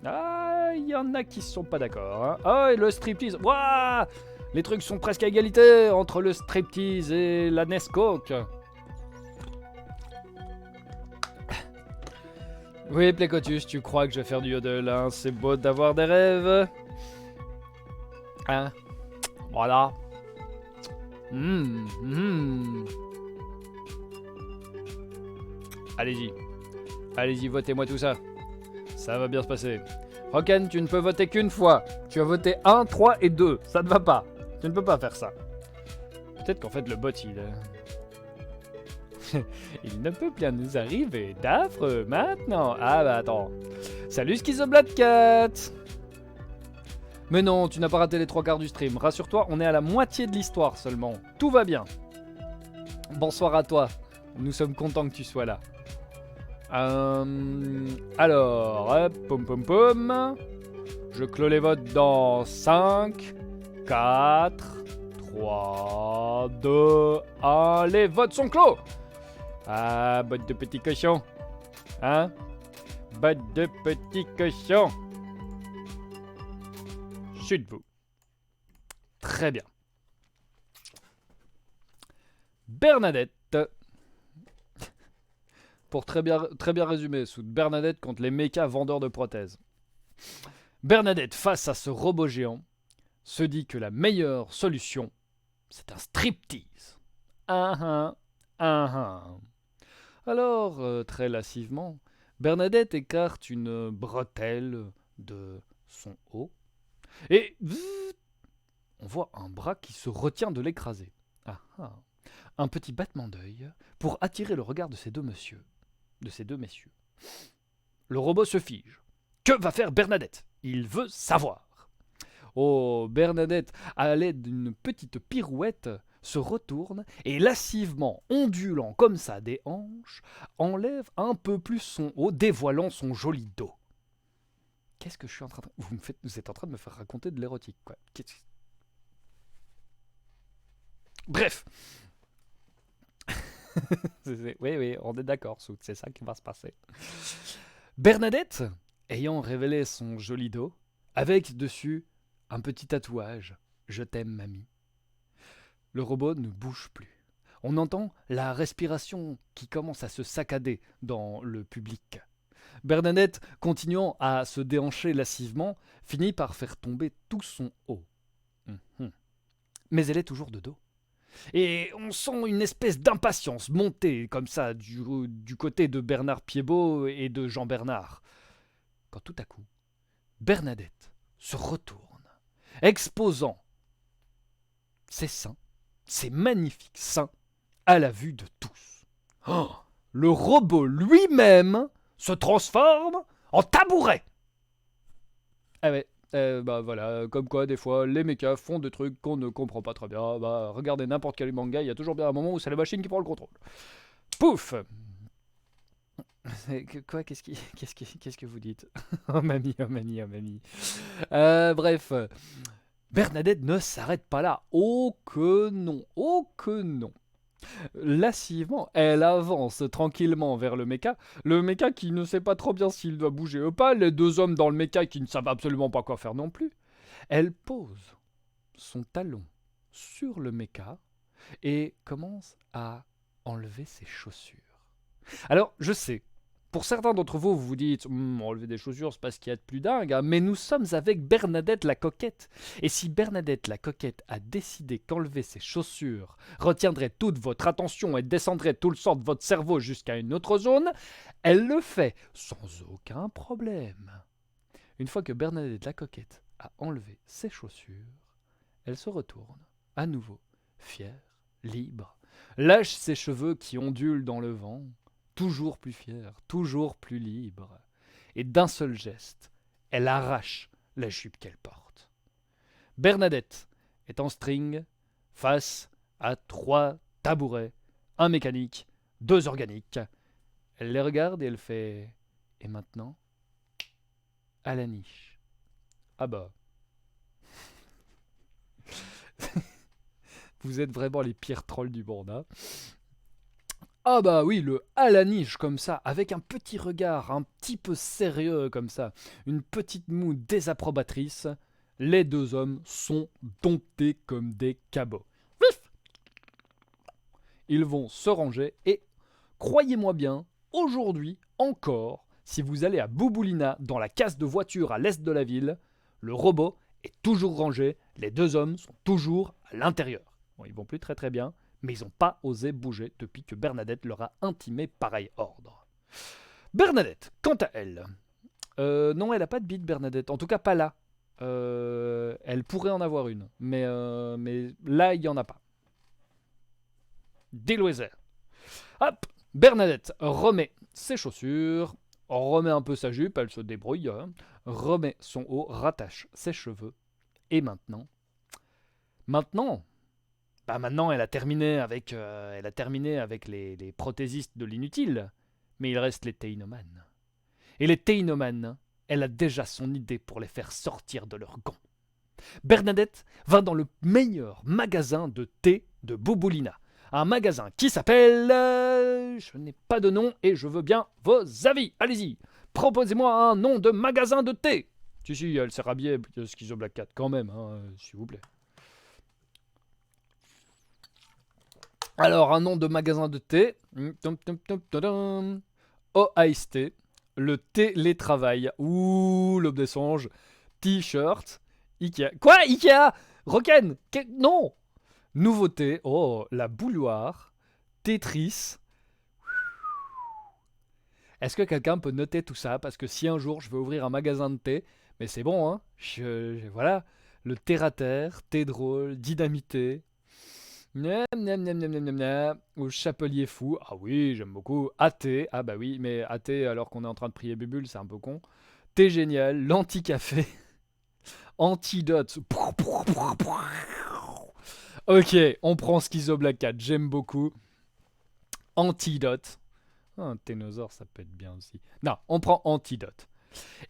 Ah, il y en a qui sont pas d'accord. Hein. Ah, et le striptease. Waouh! Les trucs sont presque à égalité entre le striptease et la Nesquik. Oui, Plécotus, tu crois que je vais faire du yodel, hein? C'est beau d'avoir des rêves. Hein? Voilà. Allez-y. Allez-y, votez-moi tout ça. Ça va bien se passer. Roken, tu ne peux voter qu'une fois. Tu as voté 1, 3 et 2. Ça ne va pas. Tu ne peux pas faire ça. Peut-être qu'en fait le bot il ne peut bien nous arriver d'affreux maintenant. Ah bah attends. Salut Schizobladcat. Mais non, tu n'as pas raté les 3 quarts du stream. Rassure-toi, on est à la moitié de l'histoire seulement. Tout va bien. Bonsoir à toi. Nous sommes contents que tu sois là. Alors, pom pom pom. Je clôt les votes dans 5, 4, 3, 2, 1. Les votes sont clos. Ah, botte de petit cochon. Hein? Botte de petit cochon. Chut vous. Très bien. Bernadette. Pour très bien résumer, sous Bernadette contre les mécas vendeurs de prothèses. Bernadette, face à ce robot géant, se dit que la meilleure solution, c'est un striptease. Alors, très lascivement, Bernadette écarte une bretelle de son haut et on voit un bras qui se retient de l'écraser. Un petit battement d'œil pour attirer le regard de ces deux messieurs. Le robot se fige. Que va faire Bernadette? Il veut savoir. Oh, Bernadette, à l'aide d'une petite pirouette, se retourne et lascivement, ondulant comme ça des hanches, enlève un peu plus son haut, dévoilant son joli dos. Qu'est-ce que je suis en train de... Vous êtes en train de me faire raconter de l'érotique, quoi. Bref. Oui, on est d'accord, c'est ça qui va se passer. Bernadette, ayant révélé son joli dos, avec dessus un petit tatouage Je t'aime, mamie. Le robot ne bouge plus. On entend la respiration qui commence à se saccader dans le public. Bernadette, continuant à se déhancher lascivement, finit par faire tomber tout son haut. Mais elle est toujours de dos. Et on sent une espèce d'impatience monter comme ça du côté de Bernard Piébaud et de Jean Bernard. Quand tout à coup, Bernadette se retourne, exposant ses seins, ses magnifiques seins, à la vue de tous. Oh, le robot lui-même se transforme en tabouret. Ah ouais, bah voilà, comme quoi des fois les mechas font des trucs qu'on ne comprend pas très bien. Bah regardez n'importe quel manga, il y a toujours bien un moment où c'est la machine qui prend le contrôle. Pouf. Quoi, qu'est-ce que vous dites? Oh mamie, oh mamie, oh mamie. Bref, Bernadette ne s'arrête pas là. Oh que non, oh que non. Lascivement, elle avance tranquillement vers le méca qui ne sait pas trop bien s'il doit bouger ou pas, les deux hommes dans le méca qui ne savent absolument pas quoi faire non plus. Elle pose son talon sur le méca et commence à enlever ses chaussures. Alors, je sais, pour certains d'entre vous, vous vous dites enlever des chaussures, c'est pas ce qu'il y a de plus dingue, hein, mais nous sommes avec Bernadette la coquette. Et si Bernadette la coquette a décidé qu'enlever ses chaussures retiendrait toute votre attention et descendrait tout le sang de votre cerveau jusqu'à une autre zone, elle le fait sans aucun problème. Une fois que Bernadette la coquette a enlevé ses chaussures, elle se retourne, à nouveau, fière, libre, lâche ses cheveux qui ondulent dans le vent, toujours plus fière, toujours plus libre. Et d'un seul geste, elle arrache la jupe qu'elle porte. Bernadette est en string face à 3 tabourets, un mécanique, 2 organiques. Elle les regarde et elle fait « Et maintenant ?» À la niche. Ah bah. Vous êtes vraiment les pires trolls du monde, hein. Ah bah oui, le à la niche comme ça, avec un petit regard un petit peu sérieux comme ça, une petite moue désapprobatrice, les deux hommes sont domptés comme des cabots. Vif. Ils vont se ranger et, croyez-moi bien, aujourd'hui encore, si vous allez à Bouboulina dans la case de voiture à l'est de la ville, le robot est toujours rangé, les deux hommes sont toujours à l'intérieur. Bon, ils vont plus très très bien, mais ils n'ont pas osé bouger depuis que Bernadette leur a intimé pareil ordre. Bernadette, quant à elle, non, elle n'a pas de bite, Bernadette. En tout cas, pas là. Elle pourrait en avoir une, mais là, il n'y en a pas. Déloisir. Hop, Bernadette remet ses chaussures, remet un peu sa jupe, elle se débrouille, hein, remet son haut, rattache ses cheveux. Et maintenant, elle a terminé avec, les prothésistes de l'inutile, mais il reste les théinomanes. Et les théinomanes, elle a déjà son idée pour les faire sortir de leur gants. Bernadette va dans le meilleur magasin de thé de Bouboulina. Un magasin qui s'appelle... je n'ai pas de nom et je veux bien vos avis. Allez-y, proposez-moi un nom de magasin de thé. Si, elle s'est rhabillée, Schizo Black Cat, quand même, hein, s'il vous plaît. Alors, un nom de magasin de thé. OAST. Le télétravail. Ouh, l'aube des songes. T-shirt. Ikea. Quoi, Ikea? Roken? Non. Nouveauté. Oh, la bouilloire. Tetris. Est-ce que quelqu'un peut noter tout ça? Parce que si un jour je veux ouvrir un magasin de thé, mais c'est bon, hein. Voilà. Le terre-à-terre, thé drôle, dynamité. Au chapelier fou. Ah oui, j'aime beaucoup. Athée. Ah bah oui, mais athée alors qu'on est en train de prier Bubule, c'est un peu con. Thé génial. L'anti-café. Antidote. Ok, on prend Schizo Black Cat. J'aime beaucoup. Antidote. Oh, un ténosaure, ça peut être bien aussi. Non, on prend Antidote.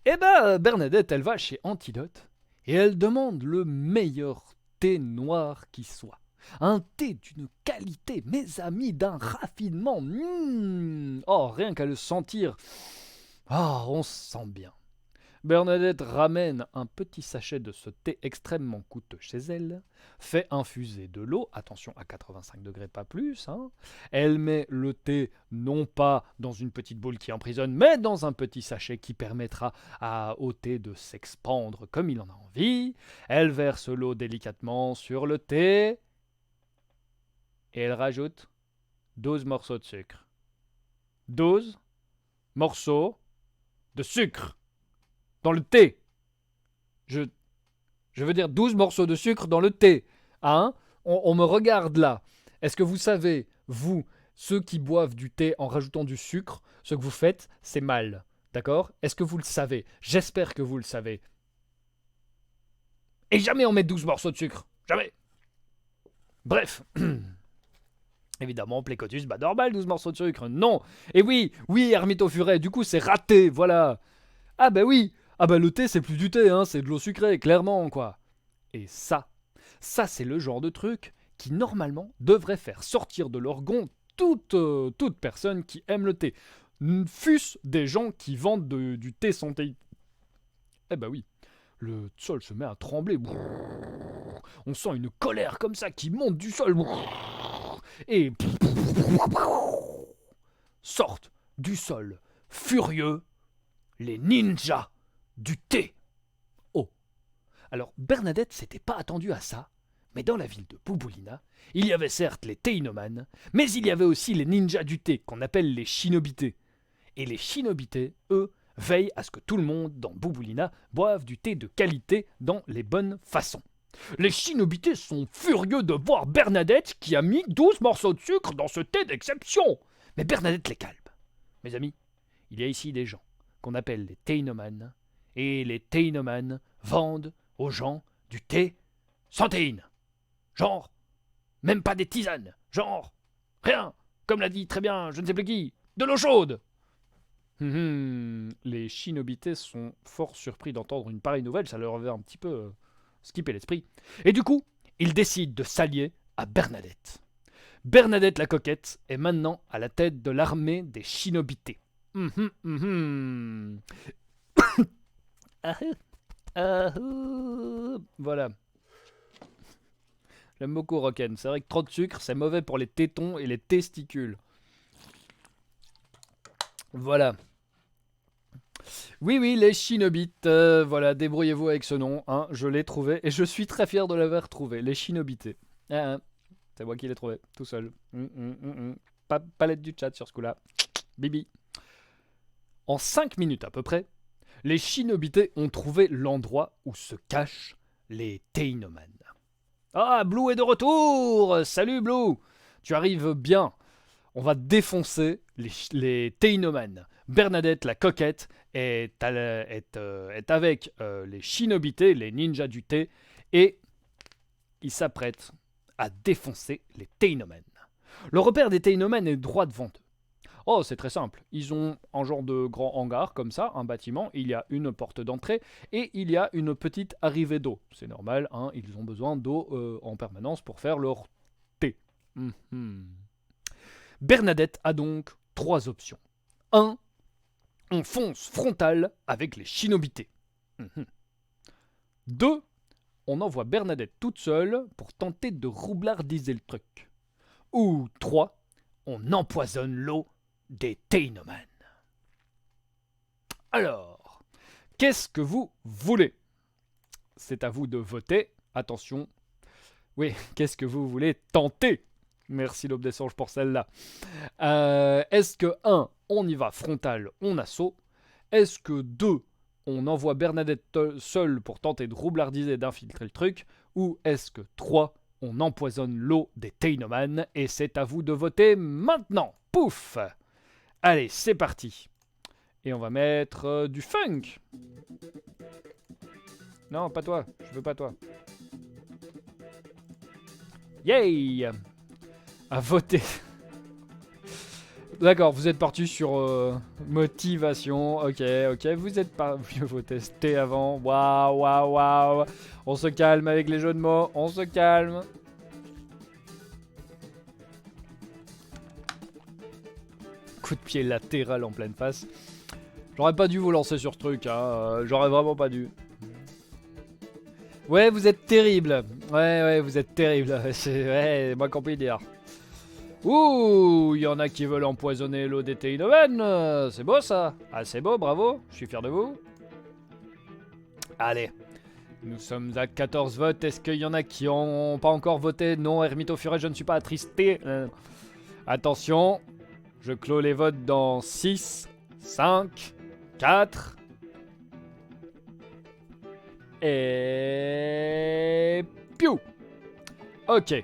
Eh ben, Bernadette, elle va chez Antidote et elle demande le meilleur thé noir qui soit. Un thé d'une qualité, mes amis, d'un raffinement. Oh, rien qu'à le sentir, oh, on se sent bien. Bernadette ramène un petit sachet de ce thé extrêmement coûteux chez elle, fait infuser de l'eau, attention à 85 degrés pas plus, hein. Elle met le thé non pas dans une petite boule qui emprisonne, mais dans un petit sachet qui permettra au thé de s'expandre comme il en a envie. Elle verse l'eau délicatement sur le thé et elle rajoute 12 morceaux de sucre. 12 morceaux de sucre dans le thé. Je veux dire 12 morceaux de sucre dans le thé. Hein? On me regarde là. Est-ce que vous savez, vous, ceux qui boivent du thé en rajoutant du sucre, ce que vous faites, c'est mal. D'accord? Est-ce que vous le savez? J'espère que vous le savez. Et jamais on met 12 morceaux de sucre. Jamais. Bref. Évidemment, Plécotus, bah normal, 12 morceaux de sucre. Non. Et oui, Ermite au furet, du coup c'est raté, voilà. Ah bah oui. Ah bah le thé c'est plus du thé, hein, c'est de l'eau sucrée, clairement, quoi. Et ça c'est le genre de truc qui normalement devrait faire sortir de leur gond toute personne qui aime le thé. Fût-ce des gens qui vendent du thé santé. Eh bah oui, le sol se met à trembler. On sent une colère comme ça qui monte du sol. Et sortent du sol, furieux, les ninjas du thé. Oh. Alors Bernadette s'était pas attendue à ça, mais dans la ville de Bouboulina, il y avait certes les théinomanes, mais il y avait aussi les ninjas du thé, qu'on appelle les shinobités. Et les shinobités, eux, veillent à ce que tout le monde dans Bouboulina boive du thé de qualité dans les bonnes façons. Les shinobités sont furieux de voir Bernadette qui a mis 12 morceaux de sucre dans ce thé d'exception. Mais Bernadette les calme. Mes amis, il y a ici des gens qu'on appelle les théinomanes, et les théinomanes vendent aux gens du thé sans théine. Genre, même pas des tisanes. Genre, rien. Comme l'a dit très bien je ne sais plus qui, de l'eau chaude. Les shinobités sont fort surpris d'entendre une pareille nouvelle, ça leur avait un petit peu skippé l'esprit. Et du coup, ils décident de s'allier à Bernadette. Bernadette la coquette est maintenant à la tête de l'armée des shinobités. Voilà. J'aime beaucoup Rocken. C'est vrai que trop de sucre, c'est mauvais pour les tétons et les testicules. Voilà. Oui, les shinobites. Voilà, débrouillez-vous avec ce nom. Hein, je l'ai trouvé et je suis très fier de l'avoir trouvé. Les shinobités. C'est moi qui l'ai trouvé, tout seul. Pas l'aide du chat sur ce coup-là. Bibi. En 5 minutes à peu près, les shinobités ont trouvé l'endroit où se cachent les théinomanes. Ah, Blue est de retour! Salut Blue! Tu arrives bien. On va défoncer les théinomanes. Bernadette la coquette est avec les shinobités, les ninjas du thé, et il s'apprête à défoncer les théinomanes. Le repère des théinomanes est droit devant eux. Oh, c'est très simple. Ils ont un genre de grand hangar, comme ça, un bâtiment. Il y a une porte d'entrée et il y a une petite arrivée d'eau. C'est normal, hein, ils ont besoin d'eau en permanence pour faire leur thé. Bernadette a donc 3 options. 1. On fonce frontal avec les shinobités. 2. On envoie Bernadette toute seule pour tenter de roublardiser le truc. Ou 3. On empoisonne l'eau des théinomanes. Alors, qu'est-ce que vous voulez? C'est à vous de voter. Attention. Oui, qu'est-ce que vous voulez tenter? Merci l'Aube des Songes pour celle-là. Est-ce que 1, on y va frontal, on assaut? Est-ce que 2, on envoie Bernadette seule pour tenter de roublardiser et d'infiltrer le truc? Ou est-ce que 3, on empoisonne l'eau des théinomanes? Et c'est à vous de voter maintenant. Pouf! Allez, c'est parti. Et on va mettre du funk. Non, pas toi. Je veux pas toi. Yay! À voter. D'accord, vous êtes parti sur motivation. Ok. Vous êtes pas. Je vous tester avant. Waouh. On se calme avec les jeux de mots. On se calme. Coup de pied latéral en pleine face. J'aurais pas dû vous lancer sur ce truc, hein. J'aurais vraiment pas dû. Ouais, vous êtes terrible. Ouais, vous êtes terrible. Ouais, moi qu'on peut dire. Ouh, il y en a qui veulent empoisonner l'eau des Teinomen. C'est beau ça. Ah, c'est beau, bravo. Je suis fier de vous. Allez. Nous sommes à 14 votes. Est-ce qu'il y en a qui n'ont pas encore voté? Non, Hermito Furet, je ne suis pas attristé. Attention. Je clôt les votes dans 6, 5, 4... Et... Piou. Ok.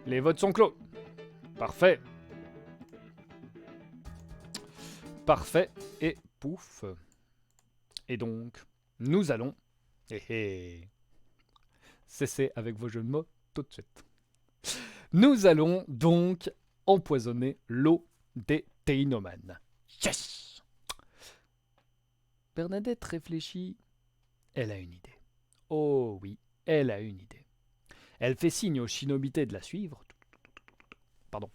Les votes sont clos. Parfait. Parfait. Et pouf. Et donc, nous allons... Cessez avec vos jeux de mots tout de suite. Nous allons donc empoisonner l'eau des Teinoman. Yes! Bernadette réfléchit. Elle a une idée. Oh oui, elle a une idée. Elle fait signe aux shinobités de la suivre. Pardon.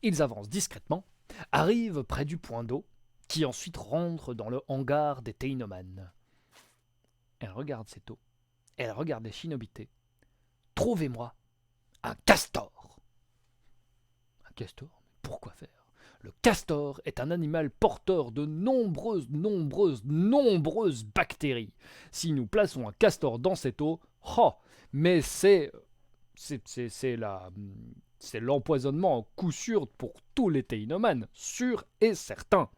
Ils avancent discrètement, arrivent près du point d'eau, qui ensuite rentre dans le hangar des Teinoman. Elle regarde cette eau. Elle regarde les shinobités. Trouvez-moi un castor. Un castor? Pourquoi faire? Le castor est un animal porteur de nombreuses bactéries. Si nous plaçons un castor dans cette eau, mais c'est l'empoisonnement en coup sûr pour tous les Teinoman, sûr et certain.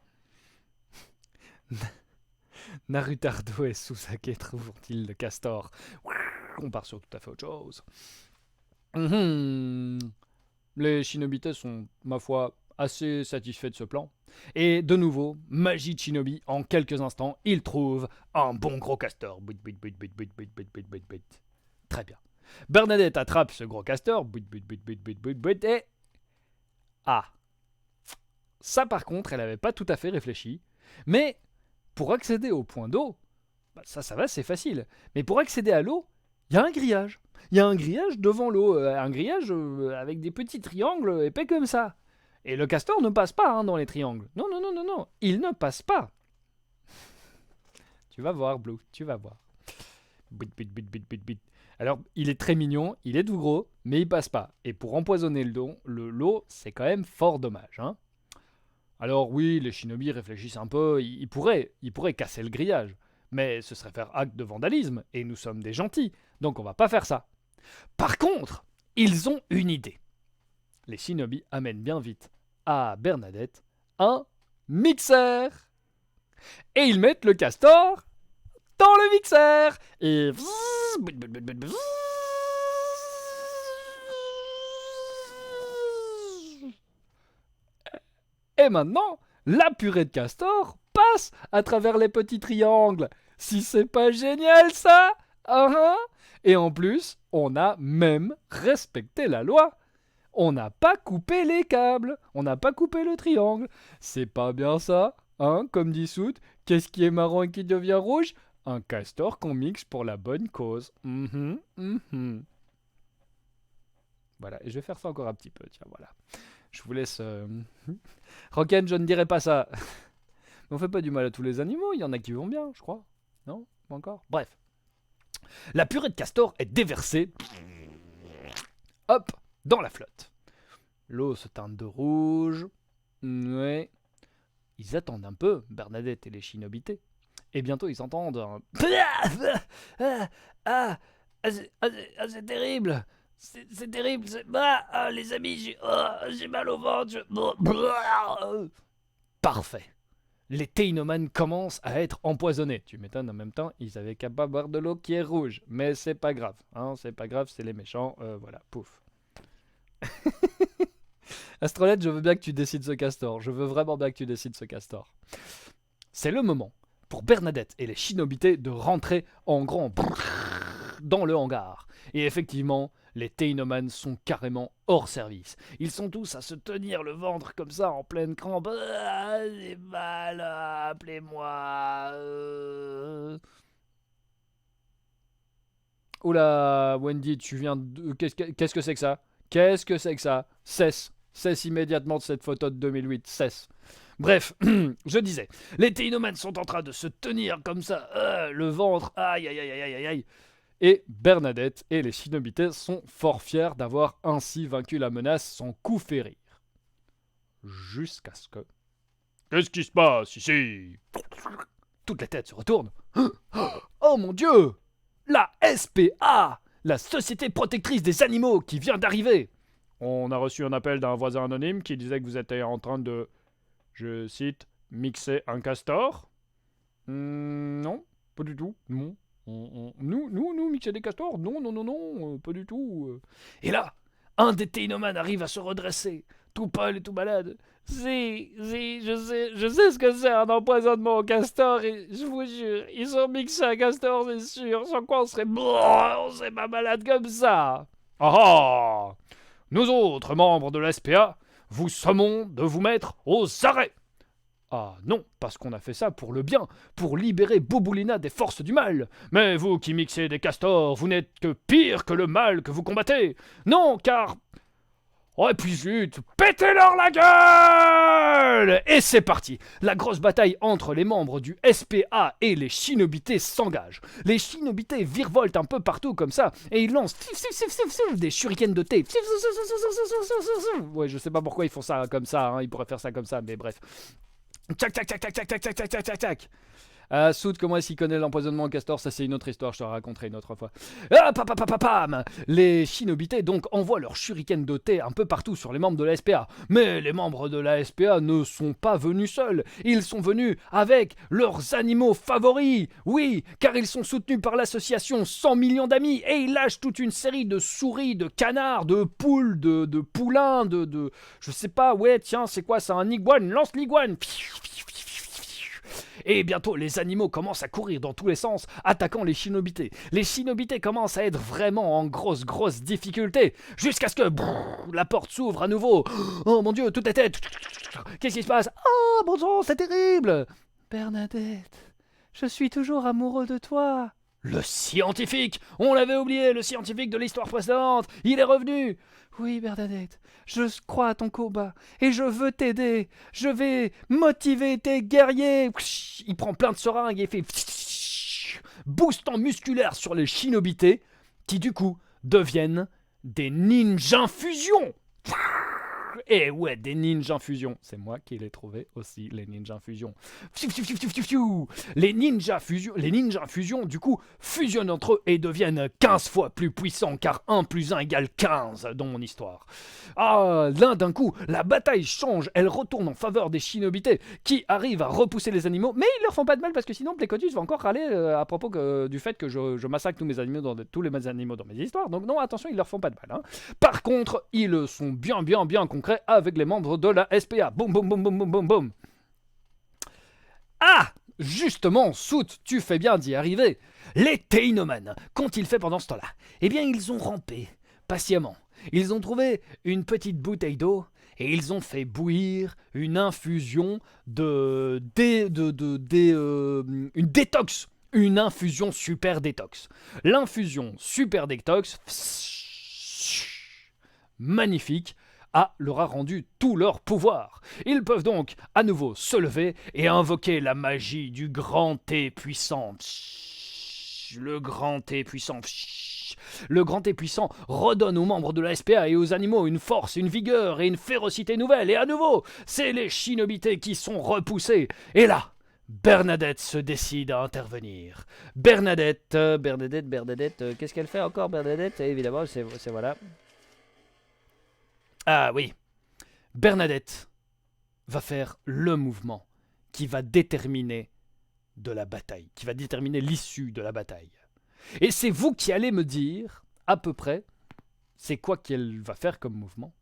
Narutardo et Susake trouvent-ils le castor? On part sur tout à fait autre chose. Les shinobités sont, ma foi, assez satisfaits de ce plan. Et de nouveau, magie de shinobi, en quelques instants, ils trouvent un bon gros castor. Très bien. Bernadette attrape ce gros castor. Et... Ah. Ça par contre, elle n'avait pas tout à fait réfléchi. Mais pour accéder au point d'eau, ça va, c'est facile. Mais pour accéder à l'eau, il y a un grillage. Il y a un grillage devant l'eau. Un grillage avec des petits triangles épais comme ça. Et le castor ne passe pas dans les triangles. Non. Il ne passe pas. Tu vas voir, Blue. Tu vas voir. Alors, il est très mignon, il est tout gros, mais il passe pas. Et pour empoisonner l'eau, c'est quand même fort dommage. Hein. Alors oui, les shinobi réfléchissent un peu. Ils pourraient casser le grillage. Mais ce serait faire acte de vandalisme. Et nous sommes des gentils. Donc on va pas faire ça. Par contre, ils ont une idée. Les shinobi amènent bien vite à Bernadette un mixeur. Et ils mettent le castor dans le mixeur. Et... Et maintenant, la purée de castor passe à travers les petits triangles. Si c'est pas génial ça, Et en plus, on a même respecté la loi. On n'a pas coupé les câbles, on n'a pas coupé le triangle. C'est pas bien ça, comme dit Soot. Qu'est-ce qui est marrant et qui devient rouge? Un castor qu'on mixe pour la bonne cause. Voilà, et je vais faire ça encore un petit peu, tiens, voilà. Je vous laisse... Rocken, je ne dirai pas ça. Mais on fait pas du mal à tous les animaux, il y en a qui vont bien, je crois. Non? Pas encore? Bref. La purée de castor est déversée... Hop, dans la flotte. L'eau se teinte de rouge. Ouais. Ils attendent un peu, Bernadette et les shinobités. Et bientôt ils entendent un... c'est terrible. C'est terrible. Les amis, j'ai mal au ventre. Parfait. Les Teinoman commencent à être empoisonnés. Tu m'étonnes, en même temps, ils avaient qu'à pas boire de l'eau qui est rouge. Mais c'est pas grave. C'est pas grave, c'est les méchants. Voilà, pouf. Astrolette, je veux bien que tu décides ce castor. Je veux vraiment bien que tu décides ce castor. C'est le moment pour Bernadette et les shinobités de rentrer en grand dans le hangar. Et effectivement, les Teinoman sont carrément hors service. Ils sont tous à se tenir le ventre comme ça en pleine crampe. J'ai mal, appelez-moi. Oula, Wendy, tu viens de... Qu'est-ce que c'est que ça? Qu'est-ce que c'est que ça? Cesse immédiatement de cette photo de 2008, cesse. Bref, je disais, les Téinomanes sont en train de se tenir comme ça, le ventre, aïe aïe aïe aïe aïe aïe. Et Bernadette et les Shinobitais sont fort fiers d'avoir ainsi vaincu la menace sans coup férir. Jusqu'à ce que... Qu'est-ce qui se passe ici? Toute la tête se retourne. Oh mon Dieu! La SPA! La Société Protectrice des Animaux qui vient d'arriver! On a reçu un appel d'un voisin anonyme qui disait que vous étiez en train de, je cite, mixer un castor. Non, pas du tout. Non. Nous, mixer des castors? Non, pas du tout. Et là, un des Téinomanes arrive à se redresser, tout pâle et tout malade. Si, je sais ce que c'est un empoisonnement au castor et je vous jure, ils ont mixé un castor, c'est sûr, sans quoi on serait pas malade comme ça. Ah ah! Nous autres, membres de l'SPA, vous sommons de vous mettre aux arrêts. Ah non, parce qu'on a fait ça pour le bien, pour libérer Bouboulina des forces du mal. Mais vous qui mixez des castors, vous n'êtes que pire que le mal que vous combattez. Non, car... Oh, et puis zut, pétez-leur la gueule! Et c'est parti. La grosse bataille entre les membres du SPA et les Shinobitais s'engage. Les Shinobitais virevoltent un peu partout comme ça, et ils lancent des shurikens de thé. Ouais, je sais pas pourquoi ils font ça comme ça, hein. Ils pourraient faire ça comme ça, mais bref. Tac, tac, tac, tac, tac, tac, tac, tac, tac, tac, tac. Soud, comment est-ce qu'il connaît l'empoisonnement au castor? Ça, c'est une autre histoire, je te la raconterai une autre fois. Ah, pam! Les Shinobitais, donc, envoient leurs shurikens de thé un peu partout sur les membres de la SPA. Mais les membres de la SPA ne sont pas venus seuls. Ils sont venus avec leurs animaux favoris. Oui, car ils sont soutenus par l'association 100 millions d'amis et ils lâchent toute une série de souris, de canards, de poules, de poulains, de... Je sais pas, ouais, tiens, c'est quoi ça? Un iguane? Lance l'iguane! Et bientôt, les animaux commencent à courir dans tous les sens, attaquant les Shinobitais. Les Shinobitais commencent à être vraiment en grosse difficulté, jusqu'à ce que la porte s'ouvre à nouveau. Oh mon Dieu, tout est tête. Qu'est-ce qui se passe? Oh bon sang, c'est terrible! Bernadette, je suis toujours amoureux de toi. Le scientifique! On l'avait oublié, le scientifique de l'histoire précédente! Il est revenu! Oui, Bernadette, je crois à ton combat et je veux t'aider. Je vais motiver tes guerriers. Il prend plein de seringues et fait boostant musculaire sur les Shinobitais qui du coup deviennent des ninjas fusion. Et ouais, des ninjas fusion. C'est moi qui les trouvés aussi, les ninjas fusion. Les ninjas fusion, du coup, fusionnent entre eux et deviennent 15 fois plus puissants, car 1 plus 1 égale 15 dans mon histoire. Ah, là, d'un coup, la bataille change. Elle retourne en faveur des Shinobitais, qui arrivent à repousser les animaux, mais ils leur font pas de mal, parce que sinon, Plecotus va encore râler à propos du fait que je massacre tous les animaux dans mes histoires. Donc non, attention, ils leur font pas de mal. Hein. Par contre, ils sont bien concrets avec les membres de la SPA. Boum. Ah! Justement, Soot, tu fais bien d'y arriver. Les Téinomanes, qu'ont-ils fait pendant ce temps-là? Eh bien, ils ont rampé, patiemment. Ils ont trouvé une petite bouteille d'eau et ils ont fait bouillir une infusion une détox. Une infusion super détox. L'infusion super détox, magnifique, leur a rendu tout leur pouvoir. Ils peuvent donc à nouveau se lever et invoquer la magie du grand thé puissant. Le grand thé puissant. Le grand thé puissant redonne aux membres de la SPA et aux animaux une force, une vigueur et une férocité nouvelle. Et à nouveau, c'est les Shinobitais qui sont repoussés. Et là, Bernadette se décide à intervenir. Bernadette, qu'est-ce qu'elle fait encore, Bernadette? Évidemment, c'est voilà. Ah oui, Bernadette va faire le mouvement qui va déterminer de la bataille, qui va déterminer l'issue de la bataille. Et c'est vous qui allez me dire, à peu près, c'est quoi qu'elle va faire comme mouvement.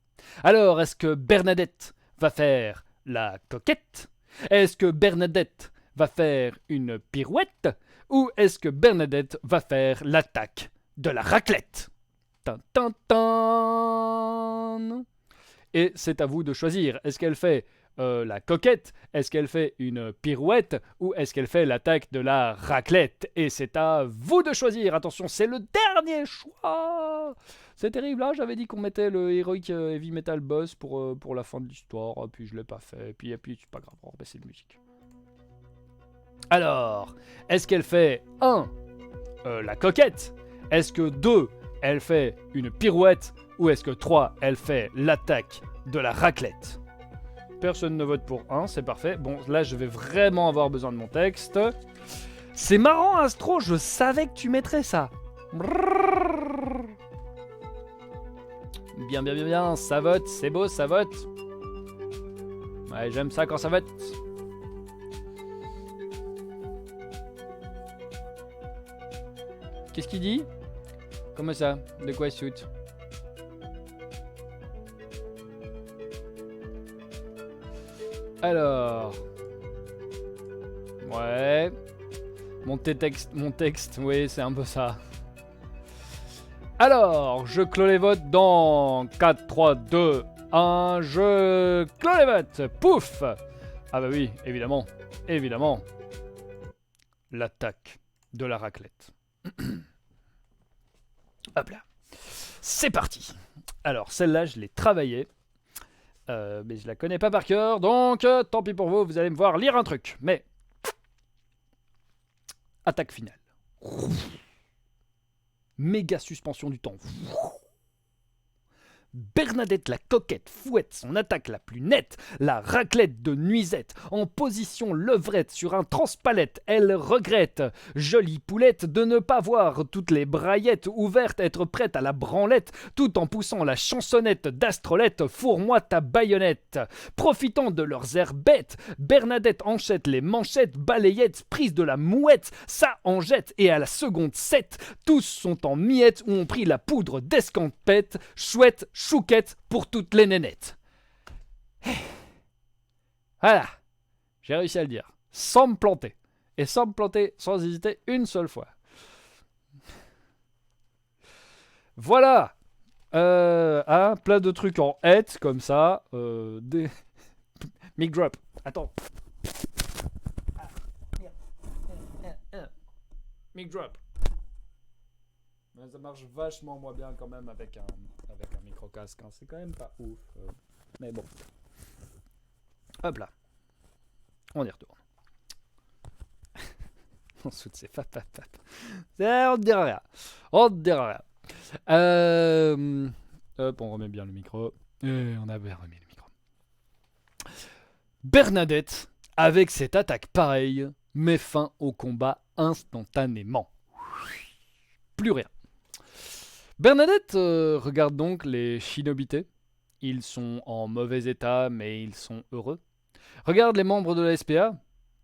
Alors, est-ce que Bernadette va faire la coquette? Est-ce que Bernadette va faire une pirouette? Ou est-ce que Bernadette va faire l'attaque de la raclette? Tin. Et c'est à vous de choisir. Est-ce qu'elle fait la coquette, est-ce qu'elle fait une pirouette ou est-ce qu'elle fait l'attaque de la raclette? Et c'est à vous de choisir. Attention, c'est le dernier choix. C'est terrible, là, j'avais dit qu'on mettait le Heroic Heavy Metal Boss pour la fin de l'histoire, puis je l'ai pas fait, et puis c'est pas grave, on va baisser de musique. Alors, est-ce qu'elle fait 1, la coquette? Est-ce que 2, elle fait une pirouette? Ou est-ce que 3, elle fait l'attaque de la raclette? Personne ne vote pour 1, c'est parfait. Bon, là, je vais vraiment avoir besoin de mon texte. C'est marrant, Astro, je savais que tu mettrais ça. Bien, bien, bien, bien, ça vote, c'est beau, ça vote. Ouais, j'aime ça quand ça vote. Qu'est-ce qu'il dit? Comment ça? De quoi il se fout? Alors... Ouais... Mon texte, oui, c'est un peu ça. Alors, je clôt les votes dans 4, 3, 2, 1, je clôt les votes. Pouf! Ah bah oui, évidemment, évidemment. L'attaque de la raclette. Hop là. C'est parti. Alors, celle-là, je l'ai travaillée. Mais je la connais pas par cœur, donc tant pis pour vous, vous allez me voir lire un truc. Mais... Attaque finale. Méga suspension du temps. Bernadette la coquette fouette son attaque la plus nette, la raclette de nuisette, en position levrette sur un transpalette, elle regrette, jolie poulette, de ne pas voir toutes les braillettes ouvertes être prête à la branlette, tout en poussant la chansonnette d'Astrolette, fourre-moi ta baïonnette. Profitant de leurs airs bêtes, Bernadette enchette les manchettes, balayettes, prise de la mouette, ça en jette, et à la seconde 7, tous sont en miettes où ont pris la poudre d'escampette, chouette, chouquette pour toutes les nénettes. Voilà, j'ai réussi à le dire, sans me planter. Et sans me planter, sans hésiter une seule fois. Voilà, plein de trucs en hête, comme ça. Des... Mic drop, attends. Mic drop. Mais ça marche vachement moins bien quand même avec un micro-casque. Hein. C'est quand même pas ouf. Mais bon. Hop là. On y retourne. Ensuite, c'est fap. On ne dira rien. On ne dira rien. Hop, on remet bien le micro. Et on avait remis le micro. Bernadette, avec cette attaque pareille, met fin au combat instantanément. Plus rien. Bernadette regarde donc les shinobités. Ils sont en mauvais état, mais ils sont heureux. Regarde les membres de la SPA,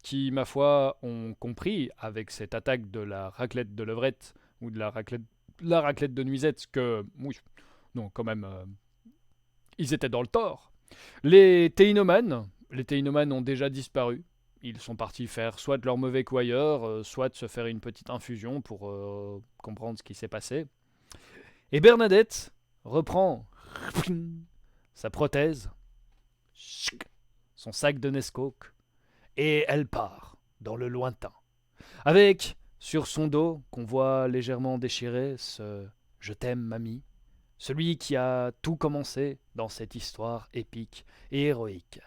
qui, ma foi, ont compris, avec cette attaque de la raclette de levrette, ou de la raclette de nuisette, que, oui, non, quand même, ils étaient dans le tort. Les théinomanes ont déjà disparu. Ils sont partis faire soit leur mauvais coup ailleurs, soit se faire une petite infusion pour comprendre ce qui s'est passé. Et Bernadette reprend sa prothèse, son sac de Nesquik, et elle part dans le lointain. Avec, sur son dos, qu'on voit légèrement déchiré, ce « Je t'aime, mamie », celui qui a tout commencé dans cette histoire épique et héroïque.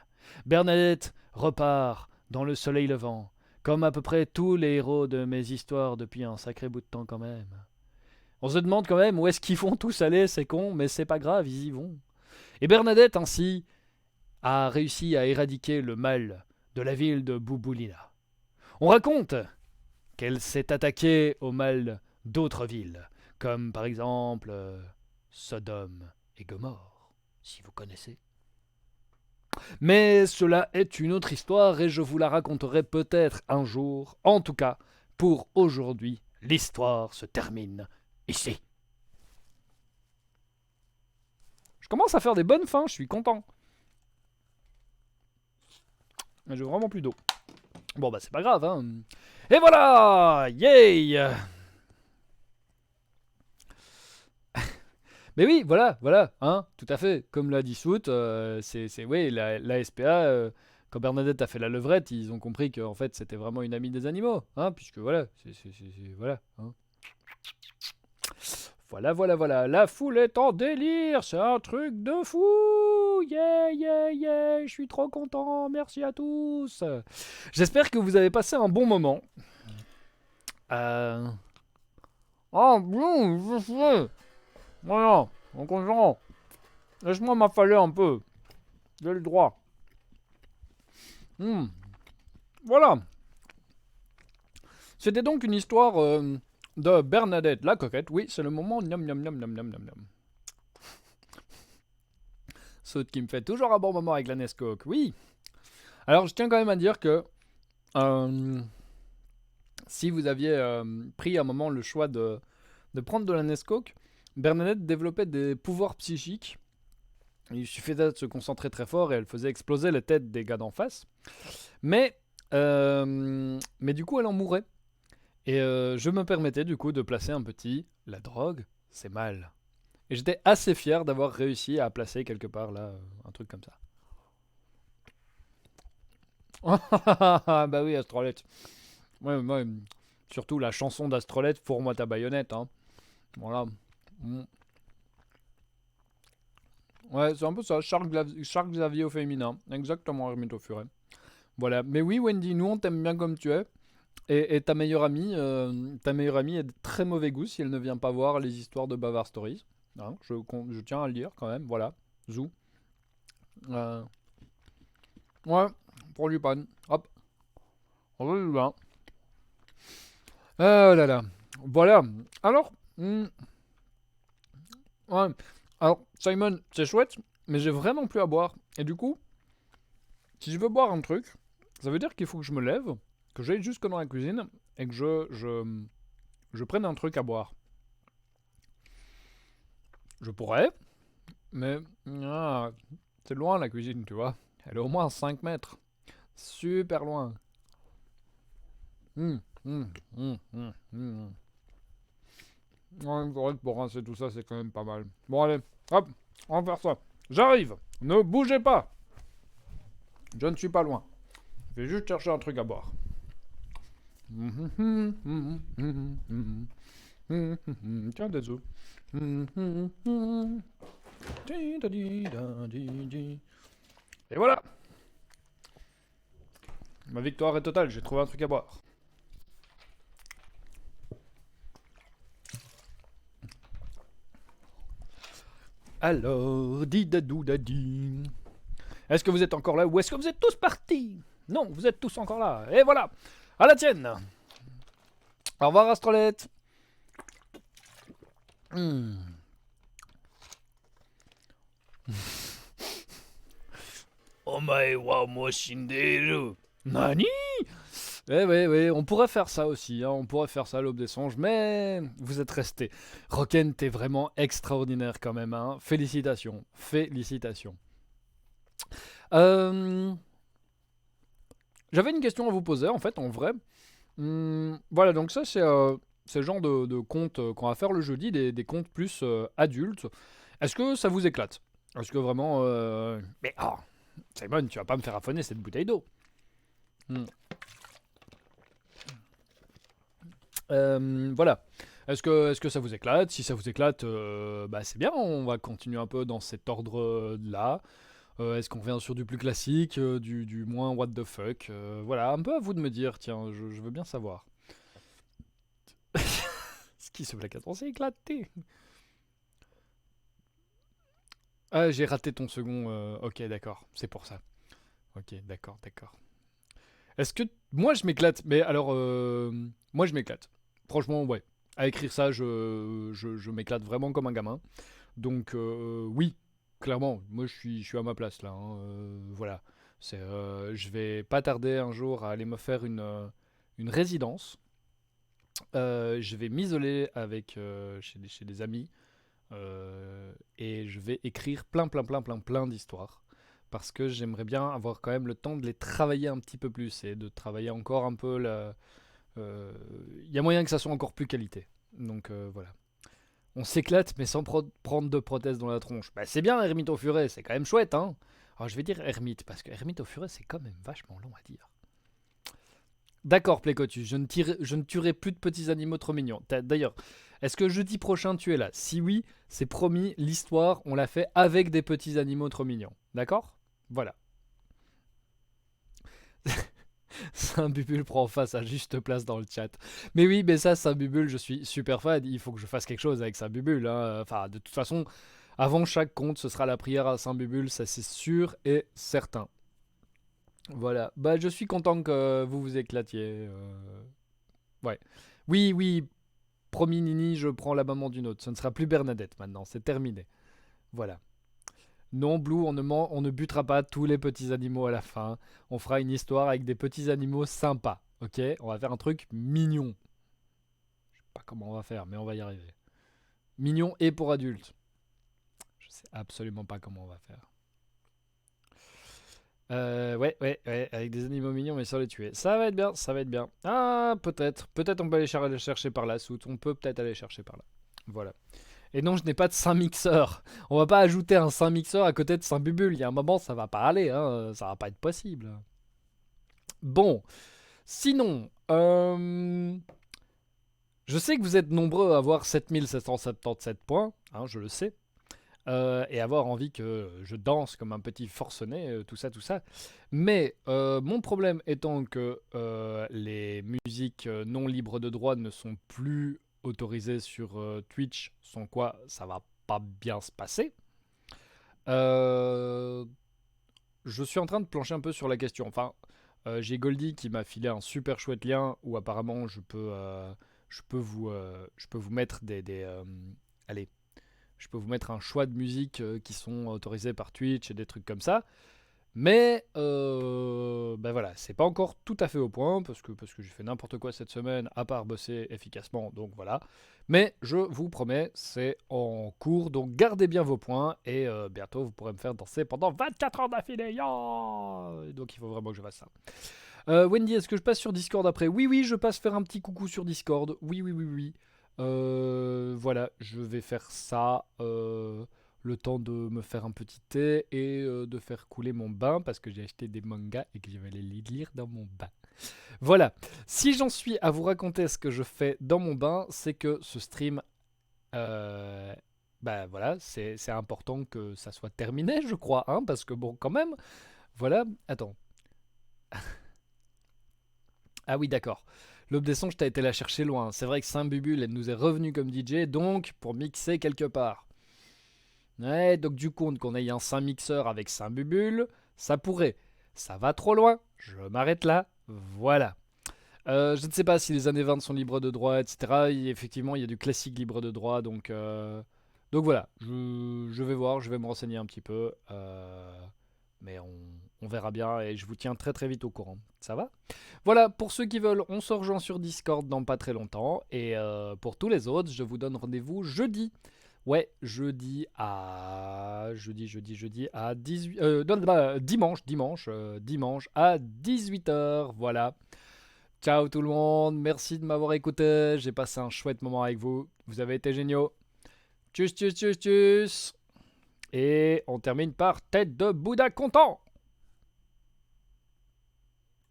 Bernadette repart dans le soleil levant, comme à peu près tous les héros de mes histoires depuis un sacré bout de temps quand même. On se demande quand même où est-ce qu'ils vont tous aller, ces cons, mais c'est pas grave, ils y vont. Et Bernadette, ainsi, a réussi à éradiquer le mal de la ville de Bouboulina. On raconte qu'elle s'est attaquée au mal d'autres villes, comme par exemple Sodome et Gomorrhe, si vous connaissez. Mais cela est une autre histoire et je vous la raconterai peut-être un jour. En tout cas, pour aujourd'hui, l'histoire se termine ici. Je commence à faire des bonnes fins, je suis content. Mais j'ai vraiment plus d'eau. Bon bah c'est pas grave, hein. Et voilà! Yay! Mais oui, voilà, voilà, hein, tout à fait. Comme l'a dit Soot, oui, la SPA, quand Bernadette a fait la levrette, ils ont compris que en fait c'était vraiment une amie des animaux, hein, puisque voilà, voilà, hein. Voilà, voilà, voilà, la foule est en délire, c'est un truc de fou, yeah, yeah, yeah, je suis trop content, merci à tous. J'espère que vous avez passé un bon moment. Euh... Oh, bon, je sais. Voilà, mon content. Laisse-moi m'affaler un peu. J'ai le droit. Hmm. Voilà. C'était donc une histoire de Bernadette la coquette. Oui, c'est le moment. Miam, miam, miam, miam, miam, miam, miam. Saute qui me fait toujours un bon moment avec la Nescoke. Oui. Alors, je tiens quand même à dire que euh, si vous aviez pris à un moment le choix de prendre de la Nescoke, Bernadette développait des pouvoirs psychiques. Il suffisait de se concentrer très fort et elle faisait exploser les têtes des gars d'en face. Mais du coup, elle en mourait. Et je me permettais du coup de placer un petit la drogue, c'est mal. Et j'étais assez fier d'avoir réussi à placer quelque part là un truc comme ça. Bah oui, Astrolette. Ouais, ouais, surtout la chanson d'Astrolette, Fourre-moi ta baïonnette. Hein. Voilà. Mm. Ouais, c'est un peu ça, Charles Xavier au féminin. Exactement, Hermite au furet. Voilà. Mais oui, Wendy, nous on t'aime bien comme tu es. Et ta meilleure amie est de très mauvais goût si elle ne vient pas voir les histoires de Bavard Stories. Hein, je tiens à le dire quand même, voilà. Zou. Euh, ouais, pour lui panne. Hop. On va lui là. Oh là là. Voilà. Alors, ouais. Alors, Simon, c'est chouette, mais j'ai vraiment plus à boire. Et du coup, si je veux boire un truc, ça veut dire qu'il faut que je me lève, que j'aille jusque dans la cuisine et que je prenne un truc à boire. Je pourrais, mais c'est loin la cuisine, tu vois. Elle est au moins à 5 mètres. Super loin. Hum, hum, hum, hum, hum. Ouais, c'est vrai que pour rincer tout ça, c'est quand même pas mal. Bon, allez, hop, on va faire ça. J'arrive. Ne bougez pas. Je ne suis pas loin. Je vais juste chercher un truc à boire. Tiens, des œufs. Et voilà. Ma victoire est totale, j'ai trouvé un truc à boire. Alors, didadou-dadi. Est-ce que vous êtes encore là ou est-ce que vous êtes tous partis? Non, vous êtes tous encore là. Et voilà. À la tienne. Au revoir, Astrolette. Omae wa mo shinderu. Nani? Ouais, on pourrait faire ça aussi, hein, on pourrait faire ça à l'aube des songes, mais vous êtes restés. Roken, t'es vraiment extraordinaire quand même, hein. Félicitations, félicitations. Euh, J'avais une question à vous poser, en fait, en vrai. Voilà, donc ça, c'est le genre de contes qu'on va faire le jeudi, des contes plus adultes. Est-ce que ça vous éclate? Est-ce que vraiment... Mais, oh, Simon, tu vas pas me faire affonner cette bouteille d'eau. Hmm. Voilà. Est-ce que ça vous éclate? Si ça vous éclate, bah c'est bien, on va continuer un peu dans cet ordre-là. Est-ce qu'on revient sur du plus classique, du moins what the fuck? Voilà, un peu à vous de me dire, tiens, je veux bien savoir. Ce qui se blague, on s'est éclaté. Ah, j'ai raté ton second. Ok, d'accord, c'est pour ça. Ok, d'accord, d'accord. Est-ce que moi je m'éclate? Mais alors, moi je m'éclate. Franchement, ouais. À écrire ça, je m'éclate vraiment comme un gamin. Donc, oui, clairement, moi je suis à ma place là. Hein, voilà. Je vais pas tarder un jour à aller me faire une résidence. Je vais m'isoler avec chez des amis. Et je vais écrire plein d'histoires. Parce que j'aimerais bien avoir quand même le temps de les travailler un petit peu plus et de travailler encore un peu la. Il y a moyen que ça soit encore plus qualité. Donc voilà. On s'éclate, mais sans prendre de prothèse dans la tronche. Bah, c'est bien, Hermite au furet, c'est quand même chouette, hein. Alors, je vais dire Hermite, parce que Hermite au furet, c'est quand même vachement long à dire. D'accord, Plécotus, je ne tuerai plus de petits animaux trop mignons. D'ailleurs, est-ce que jeudi prochain tu es là? Si oui, c'est promis, l'histoire, on l'a fait avec des petits animaux trop mignons. D'accord? Voilà. Saint-Bubule prend face à juste place dans le chat. Mais oui, mais ça, Saint-Bubule, je suis super fan. Il faut que je fasse quelque chose avec Saint-Bubule, hein. Enfin, de toute façon, avant chaque compte, ce sera la prière à Saint-Bubule, ça c'est sûr et certain. Voilà. Bah, je suis content que vous vous éclatiez. Ouais. Oui, oui, promis Nini, je prends la maman d'une autre. Ce ne sera plus Bernadette maintenant, c'est terminé. Voilà. Non, Blue, on ne butera pas tous les petits animaux à la fin. On fera une histoire avec des petits animaux sympas. Ok? On va faire un truc mignon. Je sais pas comment on va faire, mais on va y arriver. Mignon et pour adultes. Je sais absolument pas comment on va faire. Ouais, avec des animaux mignons, mais sans les tuer. Ça va être bien, ça va être bien. Ah, peut-être. Peut-être on peut aller chercher par là, Sout. On peut peut-être aller chercher par là. Voilà. Et non, je n'ai pas de Saint-Mixeur. On va pas ajouter un Saint-Mixeur à côté de Saint-Bubule. Il y a un moment, ça va pas aller, hein. Ça va pas être possible. Bon. Sinon, je sais que vous êtes nombreux à avoir 7777 points, hein, je le sais. Et avoir envie que je danse comme un petit forcené, tout ça, tout ça. Mais mon problème étant que les musiques non libres de droit ne sont plus autorisées sur Twitch, sans quoi ça va pas bien se passer. Je suis en train de plancher un peu sur la question. Enfin, j'ai Goldie qui m'a filé un super chouette lien où apparemment je peux vous mettre allez, je peux vous mettre un choix de musique qui sont autorisés par Twitch et des trucs comme ça. Mais ben voilà, c'est pas encore tout à fait au point parce que j'ai fait n'importe quoi cette semaine à part bosser efficacement, donc voilà. Mais je vous promets, c'est en cours, donc gardez bien vos points et bientôt vous pourrez me faire danser pendant 24 heures d'affilée. Donc il faut vraiment que je fasse ça. Wendy, est-ce que je passe sur Discord après? Oui, oui, je passe faire un petit coucou sur Discord. Oui, oui, oui, oui. Voilà, je vais faire ça. Le temps de me faire un petit thé et de faire couler mon bain parce que j'ai acheté des mangas et que je vais les lire dans mon bain. Voilà. Si j'en suis à vous raconter ce que je fais dans mon bain, c'est que ce stream, bah voilà, c'est important que ça soit terminé, je crois, hein, parce que bon, quand même, voilà. Attends. Ah oui, d'accord. L'aube des songes, t'as été la chercher loin. C'est vrai que Saint-Bubule, elle nous est revenue comme DJ, donc pour mixer quelque part. Ouais, donc du coup, qu'on ait un Saint-Mixeur avec Saint-Bubule, ça pourrait. Ça va trop loin, je m'arrête là. Voilà. Je ne sais pas si les années 20 sont libres de droit, etc. Effectivement, il y a du classique libre de droit, donc voilà. Je vais voir, je vais me renseigner un petit peu. Mais on verra bien et je vous tiens très très vite au courant. Ça va? Voilà, pour ceux qui veulent, on se rejoint sur Discord dans pas très longtemps. Et pour tous les autres, je vous donne rendez-vous jeudi. Ouais, jeudi à... Jeudi à 18... non, bah, dimanche à 18h. Voilà. Ciao tout le monde, merci de m'avoir écouté. J'ai passé un chouette moment avec vous. Vous avez été géniaux. Tchuss, tchuss, tchuss, tchuss. Et on termine par tête de Bouddha content.